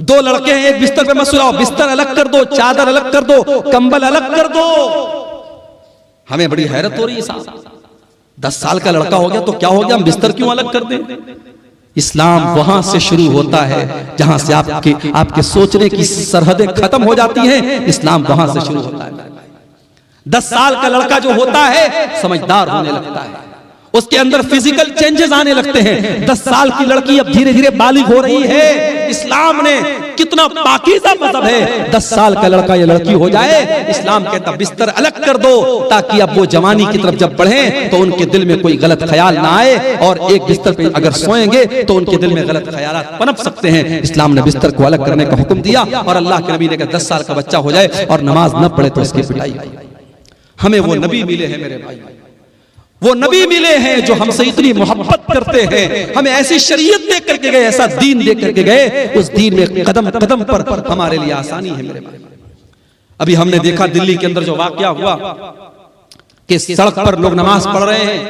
2 लड़के हैं, एक बिस्तर पे मत सुलाओ, बिस्तर अलग कर दो, चादर अलग कर दो, कंबल अलग कर दो। हमें बड़ी हैरत हो रही है साहब, 10 साल का लड़का हो गया तो क्या हो गया, हम बिस्तर क्यों अलग कर दें? इस्लाम वहां से शुरू होता है जहां से आपके सोचने की सरहदें खत्म हो जाती हैं। इस्लाम वहां से शुरू होता है। 10 साल का लड़का जो होता है समझदार होने लगता है, उसके अंदर फिजिकल चेंजेस आने लगते हैं। 10 साल की लड़की अब धीरे धीरे बालिग हो रही है। इस्लाम ने कितना पाकीज़ा मज़हब है, 10 साल का लड़का या लड़की हो जाए, इस्लाम कहता बिस्तर अलग कर दो, ताकि अब वो जवानी की तरफ जब बढ़ें तो उनके दिल में कोई गलत ख्याल ना आए, और एक बिस्तर पे अगर सोएंगे तो उनके दिल में गलत ख्यालात पनप सकते हैं। इस्लाम ने बिस्तर को अलग करने का हुक्म दिया, और अल्लाह के नबी ने कहा 10 साल का बच्चा हो जाए और नमाज न पढ़े तो उसकी पिटाई। हमें वो नबी मिले हैं मेरे भाई, वो नबी मिले हैं जो हमसे इतनी मोहब्बत करते हैं, हमें ऐसी शरीयत दे करके गए, ऐसा दीन दे करके गए, उस दीन में कदम कदम पर हमारे लिए आसानी है मेरे भाई। अभी हमने देखा दिल्ली के अंदर जो वाकया हुआ कि सड़क पर लोग नमाज पढ़ रहे हैं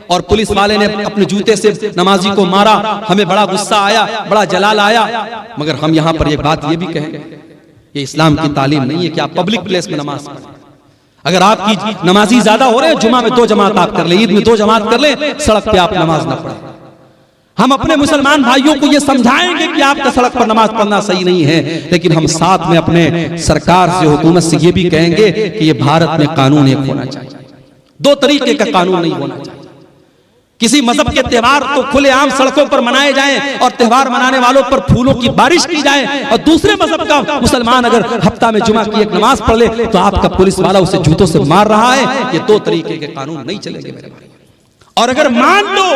और पुलिस वाले ने अपने जूते से नमाजी को मारा। हमें बड़ा गुस्सा आया, बड़ा जलाल आया, मगर हम यहाँ पर एक बात ये भी कहें, ये इस्लाम की तालीम नहीं है कि आप पब्लिक प्लेस में नमाज पढ़ें। अगर आपकी नमाजी ज्यादा हो रहे हैं, जुमा में 2 जमात आप कर ले, ईद में 2 जमात कर ले, सड़क पे आप नमाज ना पढ़ें। हम अपने मुसलमान भाइयों को ये समझाएंगे कि आपका सड़क पर नमाज पढ़ना सही नहीं है, लेकिन हम साथ में अपने सरकार से, हुकूमत से ये भी कहेंगे कि ये भारत में कानून एक होना चाहिए, 2 तरीके का कानून नहीं होना चाहिए। किसी मजहब के त्योहार तो खुलेआम सड़कों पर मनाए जाएं और त्योहार मनाने वालों पर फूलों की बारिश की जाए, और दूसरे मजहब का मुसलमान अगर हफ्ता में जुमा की एक नमाज पढ़ ले तो आपका पुलिस वाला उसे जूतों से मार रहा है। ये 2 तरीके के कानून नहीं चलेंगे मेरे भाई। और अगर मान लो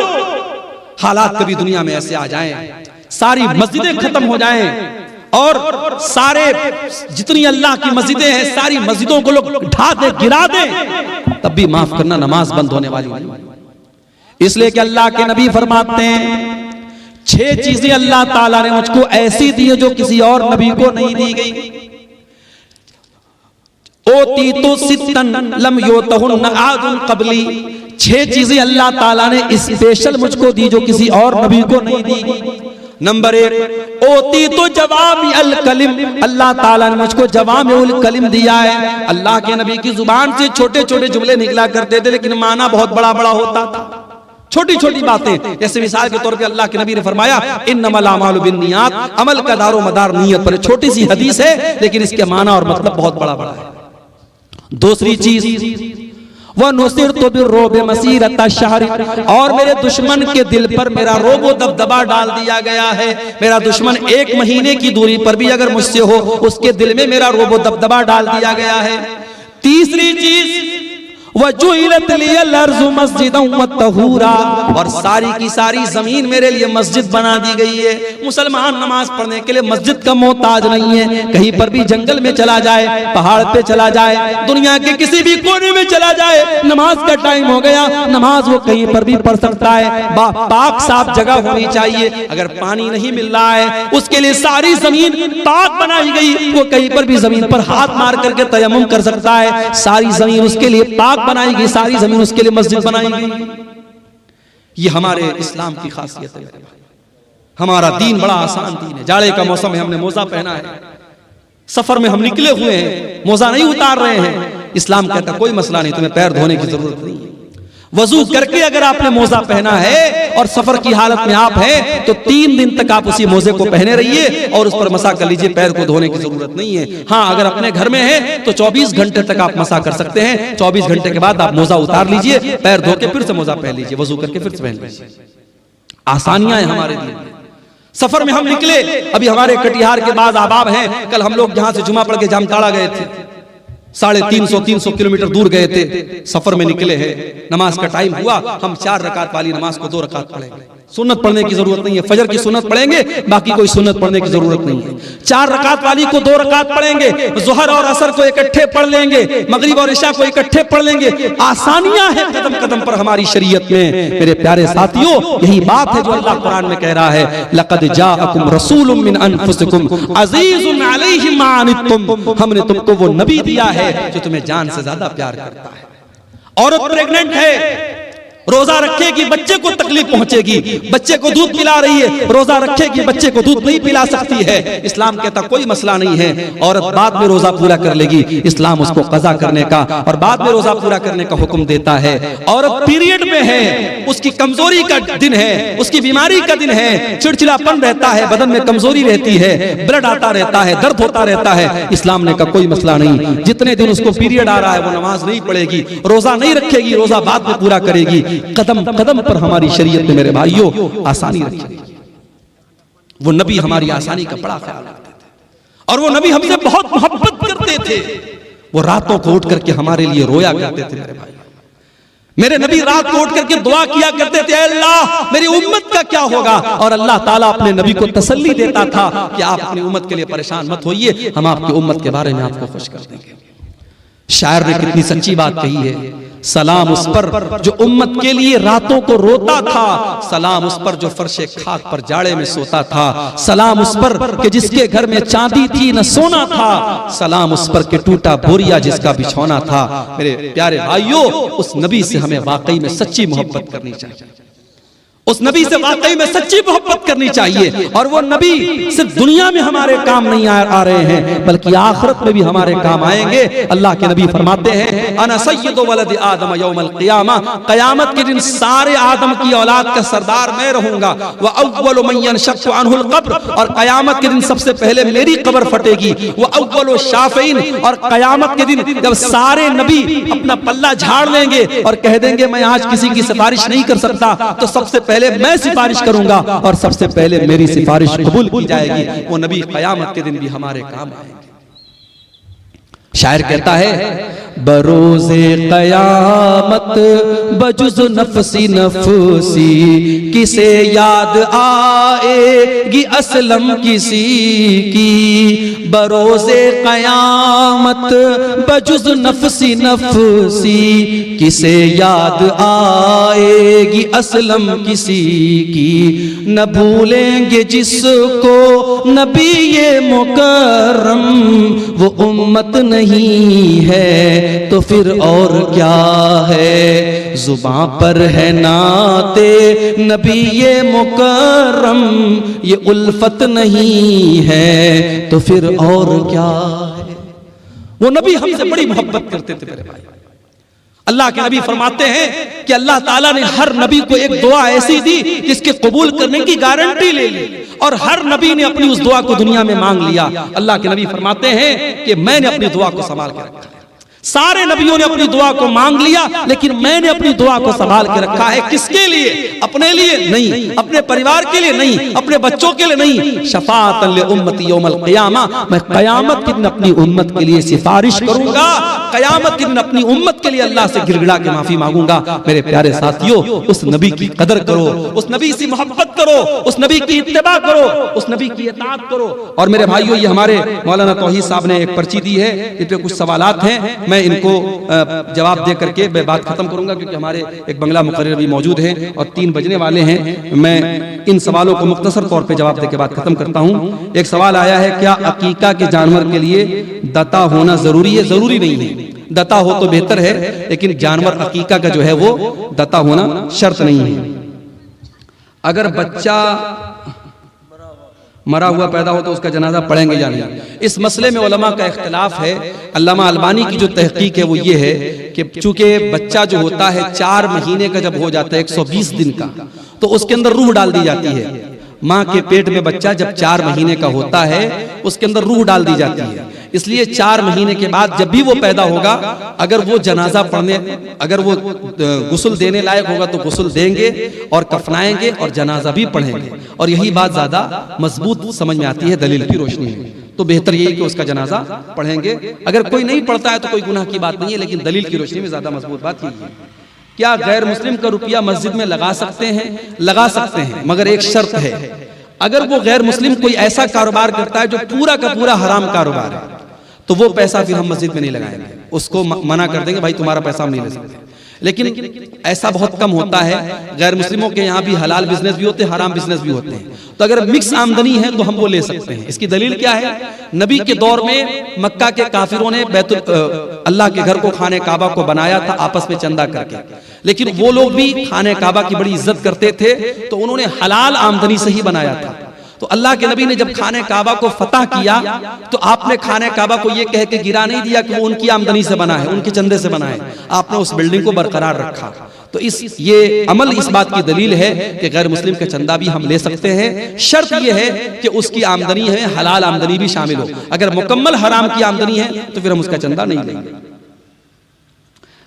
हालात कभी दुनिया में ऐसे आ जाएं, सारी मस्जिदें खत्म हो जाएं और सारे जितनी अल्लाह की मस्जिदें हैं सारी मस्जिदों को लोग ढा दे, गिरा दें, तब भी माफ करना नमाज बंद होने वाली नहीं। इसलिए कि अल्लाह के नबी फरमाते हैं 6 चीजें अल्लाह ताला ने मुझको ऐसी दी है जो किसी और नबी को नहीं दी गई। ओती तो सित्तन लम योतहुन आदुन कबली, 6 चीजें अल्लाह ताला ने स्पेशल मुझको दी जो किसी और नबी को नहीं दी। नंबर 1, ओती तो जवामी अल कलिम, अल्लाह ताला ने मुझको जवामी उल कलिम दिया है। अल्लाह के नबी की जुबान से छोटे छोटे जुमले निकला करते थे, लेकिन माना बहुत बड़ा बड़ा होता था। छोटी छोटी बातें, जैसे मिसाल के तौर पे अल्लाह के नबी ने फरमाया इन्नमल अमालु बिन्नियात, अमल का दारो मदार नियत पर। छोटी सी हदीस है लेकिन इसके माना और मतलब बहुत बड़ा बड़ा है। दूसरी चीज, वह नुसिर तो बिर्रोबे मसीरत शहर, और मेरे दुश्मन के दिल पर मेरा रोबो दबदबा डाल दिया गया है। मेरा दुश्मन 1 महीने की दूरी पर भी अगर मुझसे हो, उसके दिल में मेरा रोबो दबदबा डाल दिया गया है। तीसरी चीज, वजुइलत लियल अर्ज़ु मस्जिदन व तहूरा, और सारी की सारी जमीन मेरे लिए मस्जिद बना दी गई है। मुसलमान नमाज पढ़ने के लिए मस्जिद का मोहताज नहीं है। कहीं पर भी जंगल में चला जाए, पहाड़ पे चला जाए, दुनिया के किसी भी कोने में चला जाए, नमाज का टाइम हो गया, नमाज वो कहीं पर भी पढ़ सकता है। पाक साफ जगह होनी चाहिए। अगर पानी नहीं मिल रहा है, उसके लिए सारी जमीन पाक बनाई गई, वो कहीं पर भी जमीन पर हाथ मार करके तयम्मुम कर सकता है। सारी जमीन उसके लिए पाक बनाई गई, सारी जमीन उसके लिए मस्जिद बनाई गई। ये हमारे इस्लाम की खासियत है। हमारा दीन बड़ा आसान दीन है। जाड़े का मौसम है, हमने मोजा पहना है, सफर में हम निकले हुए हैं, मोजा नहीं उतार रहे हैं। इस्लाम कहता कोई मसला नहीं, तुम्हें पैर धोने की जरूरत नहीं है। वजू करके अगर आपने मोजा पहना है और सफर की हालत में आप हैं तो 3 दिन तक आप उसी मोजे को पहने रहिए और उस पर मसा कर लीजिए, पैर को धोने की जरूरत नहीं है। हाँ, अगर अपने घर में है तो 24 घंटे तक आप मसा कर सकते हैं। 24 घंटे के बाद आप मोजा उतार लीजिए, पैर धो के फिर से मोजा पहन लीजिए, वजू करके फिर से पहन लीजिए। आसानियां हैं हमारे लिए। सफर में हम निकले, अभी हमारे कटिहार के बाद आबाब हैं, कल हम लोग यहां से जुमा पढ़ के जामताड़ा गए थे, 350 किलोमीटर दूर गए थे, सफर में निकले हैं, नमाज का टाइम हुआ, हम 4 रकात वाली नमाज को 2 रकात पढ़ेंगे, सुन्नत पढ़ने की जरूरत नहीं है, फजर की सुन्नत पढ़ेंगे, बाकी कोई सुन्नत पढ़ने की जरूरत नहीं है, 4 रकात वाली को 2 रकात पढ़ेंगे, जोहर और असर को इकट्ठे पढ़ लेंगे, मगरिब और इशा को इकट्ठे पढ़ लेंगे। आसानियां हैं कदम कदम पर हमारी शरीयत में। मेरे प्यारे साथियों, यही बात है जो अल्लाह कुरान में कह रहा है, लक़द जाअकुम रसूलुम मिन अनफुसिकुम अज़ीज़ुन अलैहि मा अनित्तुम, हमने तुमको वो नबी दिया है जो तुम्हें जान से ज्यादा प्यार करता है। औरत प्रेग्नेंट है, रोजा रखेगी, बच्चे को तकलीफ पहुंचेगी, बच्चे को दूध पिला रही है, रोजा रखेगी, बच्चे को दूध नहीं पिला सकती है, इस्लाम कहता कोई मसला नहीं है, औरत बाद में रोजा पूरा कर लेगी, इस्लाम उसको कज़ा करने का और बाद में रोजा पूरा करने का हुक्म देता है। औरत पीरियड में है, उसकी कमजोरी का दिन है, उसकी बीमारी का दिन है, चिड़चिड़ापन रहता है, बदन में कमजोरी रहती है, ब्लड आता रहता है, दर्द होता रहता है, इस्लाम ने कहा कोई मसला नहीं, जितने दिन उसको पीरियड आ रहा है वो नमाज नहीं पढ़ेगी, रोजा नहीं रखेगी, रोजा बाद में पूरा करेगी। कदम कदम पर हमारी शरीयत में मेरे भाइयों आसानी रखी गई। वो नबी हमारी आसानी का बड़ा ख्याल रखते थे और वो नबी हमसे बहुत मोहब्बत करते थे। वो रातों को उठ करके हमारे लिए रोया करते थे। मेरे भाई, मेरे नबी रात को उठ करके दुआ किया करते थे, अल्लाह मेरी उम्मत का क्या होगा, और अल्लाह ताला अपने नबी को तसल्ली देता था कि आप अपनी उम्मत के लिए परेशान मत होइए, हम आपकी उम्मत के बारे में आपको खुश कर देंगे। शायर ने कितनी सच्ची बात कही है, सलाम उस पर जो उम्मत के लिए रातों को रोता था, सलाम उस पर जो फर्शे खाक पर जाड़े में सोता था, सलाम उस पर कि जिसके घर में चांदी थी न सोना था, सलाम उस पर कि टूटा बोरिया जिसका बिछौना था। मेरे प्यारे भाइयों, उस नबी से हमें वाकई में सच्ची मोहब्बत करनी चाहिए, उस नबी से वाकई में सच्ची मोहब्बत करनी चाहिए। और वो नबी सिर्फ दुनिया में हमारे काम नहीं आ रहे हैं, बल्कि आखिरत में भी हमारे काम आएंगे। अल्लाह के नबी फरमाते हैं, अना सय्यदु वलद आदम यौमल क़ियामा, क़यामत के दिन सारे आदम की औलाद का सरदार मैं रहूंगा। व अव्वलु मन यनशक्कु अन्हुल क़ब्र, और क़यामत के दिन सबसे पहले मेरी कब्र फटेगी। व अव्वलु शाफ़ईन, और क़यामत के दिन जब सारे नबी अपना पल्ला झाड़ लेंगे और कह देंगे मैं आज किसी की सिफारिश नहीं कर सकता, तो सबसे पहले मैं सिफारिश करूंगा और सबसे पहले मेरी सिफारिश कबूल की जाएगी। वो नबी क़यामत के दिन भी हमारे काम आएंगे। शायर कहता है, बरोज़े क़यामत बजुज़ नफ़सी नफ़सी, किसे याद आएगी असलम किसी की। बरोज़े क़यामत बजुज़ नफ़सी नफ़सी, किसे याद आएगी असलम किसी की। न भूलेंगे जिसको नबी ये मुकर्रम, वो उम्मत नहीं है तो फिर और क्या है। जुबां पर है नाते नबी ये मुकर्रम, ये उल्फत नहीं है तो फिर और क्या है। वो नबी हमसे बड़ी मोहब्बत करते थे मेरे भाई। अल्लाह के नबी फरमाते हैं कि अल्लाह ताला ने हर नबी को एक दुआ ऐसी दी जिसके कबूल करने की गारंटी ले ली, और हर नबी ने अपनी उस दुआ को दुनिया में मांग लिया। अल्लाह के नबी फरमाते हैं कि मैंने अपनी दुआ को संभाल के रखा है। सारे नबियों ने अपनी दुआ को मांग लिया, लेकिन मैंने अपनी दुआ को संभाल के रखा है। किसके लिए? अपने लिए नहीं, अपने परिवार के लिए नहीं, अपने बच्चों के लिए नहीं। शफाअतन लि उम्मती यौमल क़ियामा, मैं क़यामत के दिन अपनी उम्मत के लिए सिफारिश करूंगा। क़यामत के दिन अपनी उम्मत के लिए अल्लाह से गिड़गिड़ा के माफी मांगूंगा। मेरे प्यारे साथियों, उस नबी की कदर करो, उस नबी से मोहब्बत करो, उस नबी की इत्तिबा करो, उस नबी की इताअत करो। और मेरे भाइयों, ये हमारे मौलाना तौहीद साहब ने एक पर्ची दी है, इस पे कुछ सवालात हैं, मैं इनको जवाब दे करके मैं बात खत्म करूंगा, क्योंकि हमारे एक बंगला मुकर्रर भी मौजूद है और 3 बजने वाले हैं। मैं इन सवालों को मुख्तसर तौर पे जवाब देके बात खत्म करता हूं। एक सवाल आया है, क्या अकीका के जानवर के लिए दता होना जरूरी है? जरूरी नहीं है, दता हो तो बेहतर है, लेकिन जानवर अकीका का जो है वो दता होना शर्त नहीं है। अगर बच्चा मरा हुआ पैदा हो तो उसका जनाजा पढ़ेंगे या नहीं, इस मसले में उलमा का इख्तिलाफ है। अल्लामा अलबानी की जो तहकीक है वो ये है कि चूंकि बच्चा जो होता है 4 महीने का जब हो जाता है, 120 दिन का, तो उसके अंदर रूह डाल दी जाती है। माँ के पेट में बच्चा जब 4 महीने का होता है उसके अंदर रूह डाल दी जाती है। इसलिए 4 महीने के बाद जब भी वो पैदा होगा, अगर वो जनाजा पढ़ने, अगर वो गुस्ल देने लायक होगा तो गुस्ल देंगे और कफनाएंगे और जनाजा भी पढ़ेंगे। और यही बात ज्यादा मजबूत समझ में आती है दलील की रोशनी में। तो बेहतर यही कि उसका जनाजा पढ़ेंगे। अगर कोई नहीं पढ़ता है तो कोई गुनाह की बात नहीं है, लेकिन दलील की रोशनी में ज्यादा मजबूत बात यही है। क्या गैर मुस्लिम का रुपया मस्जिद में लगा सकते हैं? लगा सकते हैं, मगर एक शर्त है, अगर वो गैर मुस्लिम कोई ऐसा कारोबार करता है जो पूरा का पूरा हराम कारोबार है, तो वो पैसा फिर हम मस्जिद में नहीं लगाएंगे, उसको मना कर देंगे, भाई तुम्हारा पैसा हम नहीं ले सकते। लेकिन ऐसा बहुत कम होता है। गैर मुस्लिमों के यहाँ भी हलाल बिजनेस भी होते हैं, हराम बिजनेस भी होते हैं। तो अगर मिक्स आमदनी है तो हम वो ले सकते हैं। इसकी दलील क्या है? नबी के दौर में मक्का के काफिरों ने अल्लाह के घर को खाने काबा को बनाया था आपस में चंदा करके, लेकिन वो लोग भी खाने काबा की बड़ी इज्जत करते थे, तो उन्होंने हलाल आमदनी से ही बनाया था। तो अल्लाह के नबी ने जब खाने काबा को फतह किया तो आपने खाने काबा को ये कह के गिरा नहीं दिया कि वो उनकी आमदनी से बना है, उनके चंदे से बना है। आपने उस बिल्डिंग को बरकरार रखा। तो ये अमल इस बात की दलील है कि गैर मुस्लिम का चंदा भी हम ले सकते हैं। शर्त यह है कि उसकी आमदनी है हलाल आमदनी भी शामिल हो। अगर मुकम्मल हराम की आमदनी है तो फिर हम उसका चंदा नहीं लेंगे।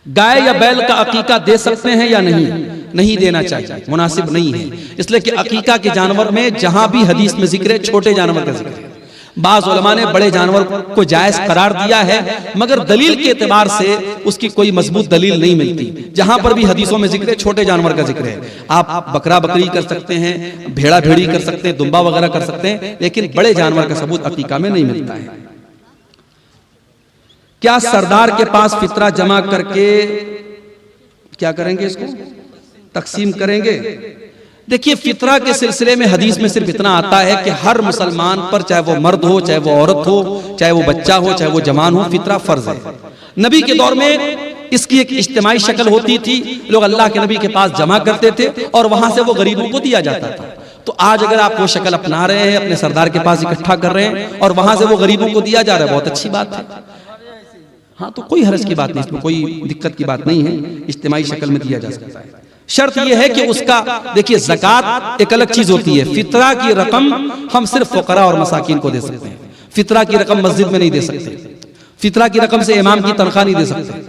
गाय या बैल का अकीका दे सकते हैं या नहीं? नहीं देना चाहिए, मुनासिब नहीं है। इसलिए कि अकीका के जानवर में जहां भी हदीस में जिक्र है छोटे जानवर का जिक्र है। बाज़ उलमा ने बड़े जानवर को जायज करार दिया है, मगर दलील के एतबार से उसकी कोई मजबूत दलील नहीं मिलती। जहां पर भी हदीसों में जिक्र है छोटे जानवर का जिक्र है। आप बकरा बकरी कर सकते हैं, भेड़ा भेड़ी कर सकते हैं, दुम्बा वगैरह कर सकते हैं, लेकिन बड़े जानवर का सबूत अकीका में नहीं मिलता है। क्या सरदार के पास फितरा जमा करके क्या करेंगे? इसको तकसीम करेंगे। देखिए, फितरा के सिलसिले में हदीस में सिर्फ इतना आता है कि हर मुसलमान पर, चाहे वो मर्द हो, चाहे वो औरत हो, चाहे वो बच्चा हो, चाहे वो जवान हो, फितरा फर्ज है। नबी के दौर में इसकी एक इज्तिमाई शक्ल होती थी। लोग अल्लाह के नबी के पास जमा करते थे और वहां से वो गरीबों को दिया जाता था। तो आज अगर आप वो शक्ल अपना रहे हैं, अपने सरदार के पास इकट्ठा कर रहे हैं और वहां से वो गरीबों को दिया जा रहा है, बहुत अच्छी बात है। हाँ, तो कोई हर्ज की बात नहीं, इसमें कोई दिक्कत की बात नहीं है, इज्तिमाई शक्ल में दिया जा सकता है। शर्त यह है कि उसका, देखिए, ज़कात एक अलग चीज होती है। फितरा की रकम हम सिर्फ फुकरा और मसाकिन को दे सकते हैं। फितरा की रकम मस्जिद में नहीं दे सकते। फितरा की रकम से इमाम की तनख्वाह नहीं दे सकते।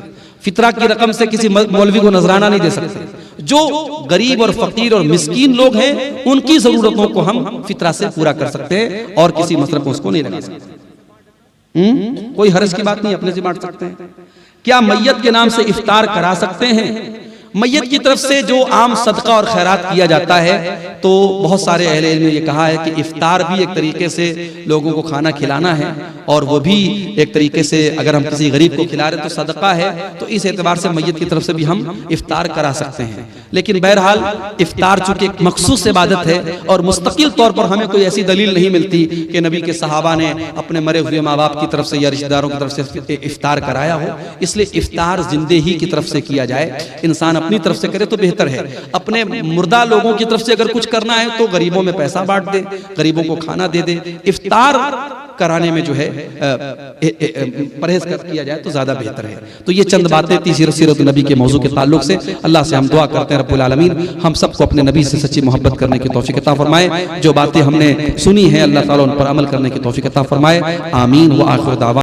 फितरा की रकम से किसी मौलवी को नजराना नहीं दे सकते। जो गरीब और फकीर और मिस्कीन लोग हैं उनकी जरूरतों को हम फितरा से पूरा कर सकते हैं और किसी मसरफ उसको नहीं लगा सकते। कोई हर्ज की बात नहीं, अपने से बांट सकते हैं। क्या मैयत के नाम से इफ्तार करा सकते हैं? मैयत की तरफ से जो आम सदका और खैरात किया जाता है, तो बहुत सारे अहले इल्म ने ये कहा है कि इफ्तार भी एक तरीके से लोगों को खाना खिलाना है, और वो भी एक तरीके से अगर हम किसी गरीब को खिला रहे तो सदका है। तो इस एतबार से मैयत की तरफ से भी हम इफ्तार करा सकते हैं। लेकिन बहरहाल इफ्तार चूंकि एक मखसूस इबादत है और मुस्तकिल तौर पर हमें कोई ऐसी दलील नहीं मिलती कि नबी के सहाबा ने अपने मरे हुए माँ बाप की तरफ से या रिश्तेदारों की तरफ से इफ्तार कराया हो, इसलिए इफ्तार जिंदे ही की तरफ से किया जाए। इंसान अपनी तरफ से करे तो बेहतर है। अपने मुर्दा लोगों की तरफ से अगर कुछ करना है तो गरीबों में पैसा बांट दे, गरीबों को खाना दे दे। इफ्तार कराने में जो है परहेज किया जाए तो ज्यादा बेहतर है। तो ये चंद बातें थी सीरत नबी के मौजू के ताल्लुक से। अल्लाह से हम दुआ करते हैं रब्बुल आलमीन हम सबको अपने नबी से सच्ची मोहब्बत करने की तौफीक अता फरमाए। जो बातें हमने सुनी हैं अल्लाह ताला उन पर अमल करने की तौफीक अता फरमाए। आमीन व आखिर दावा।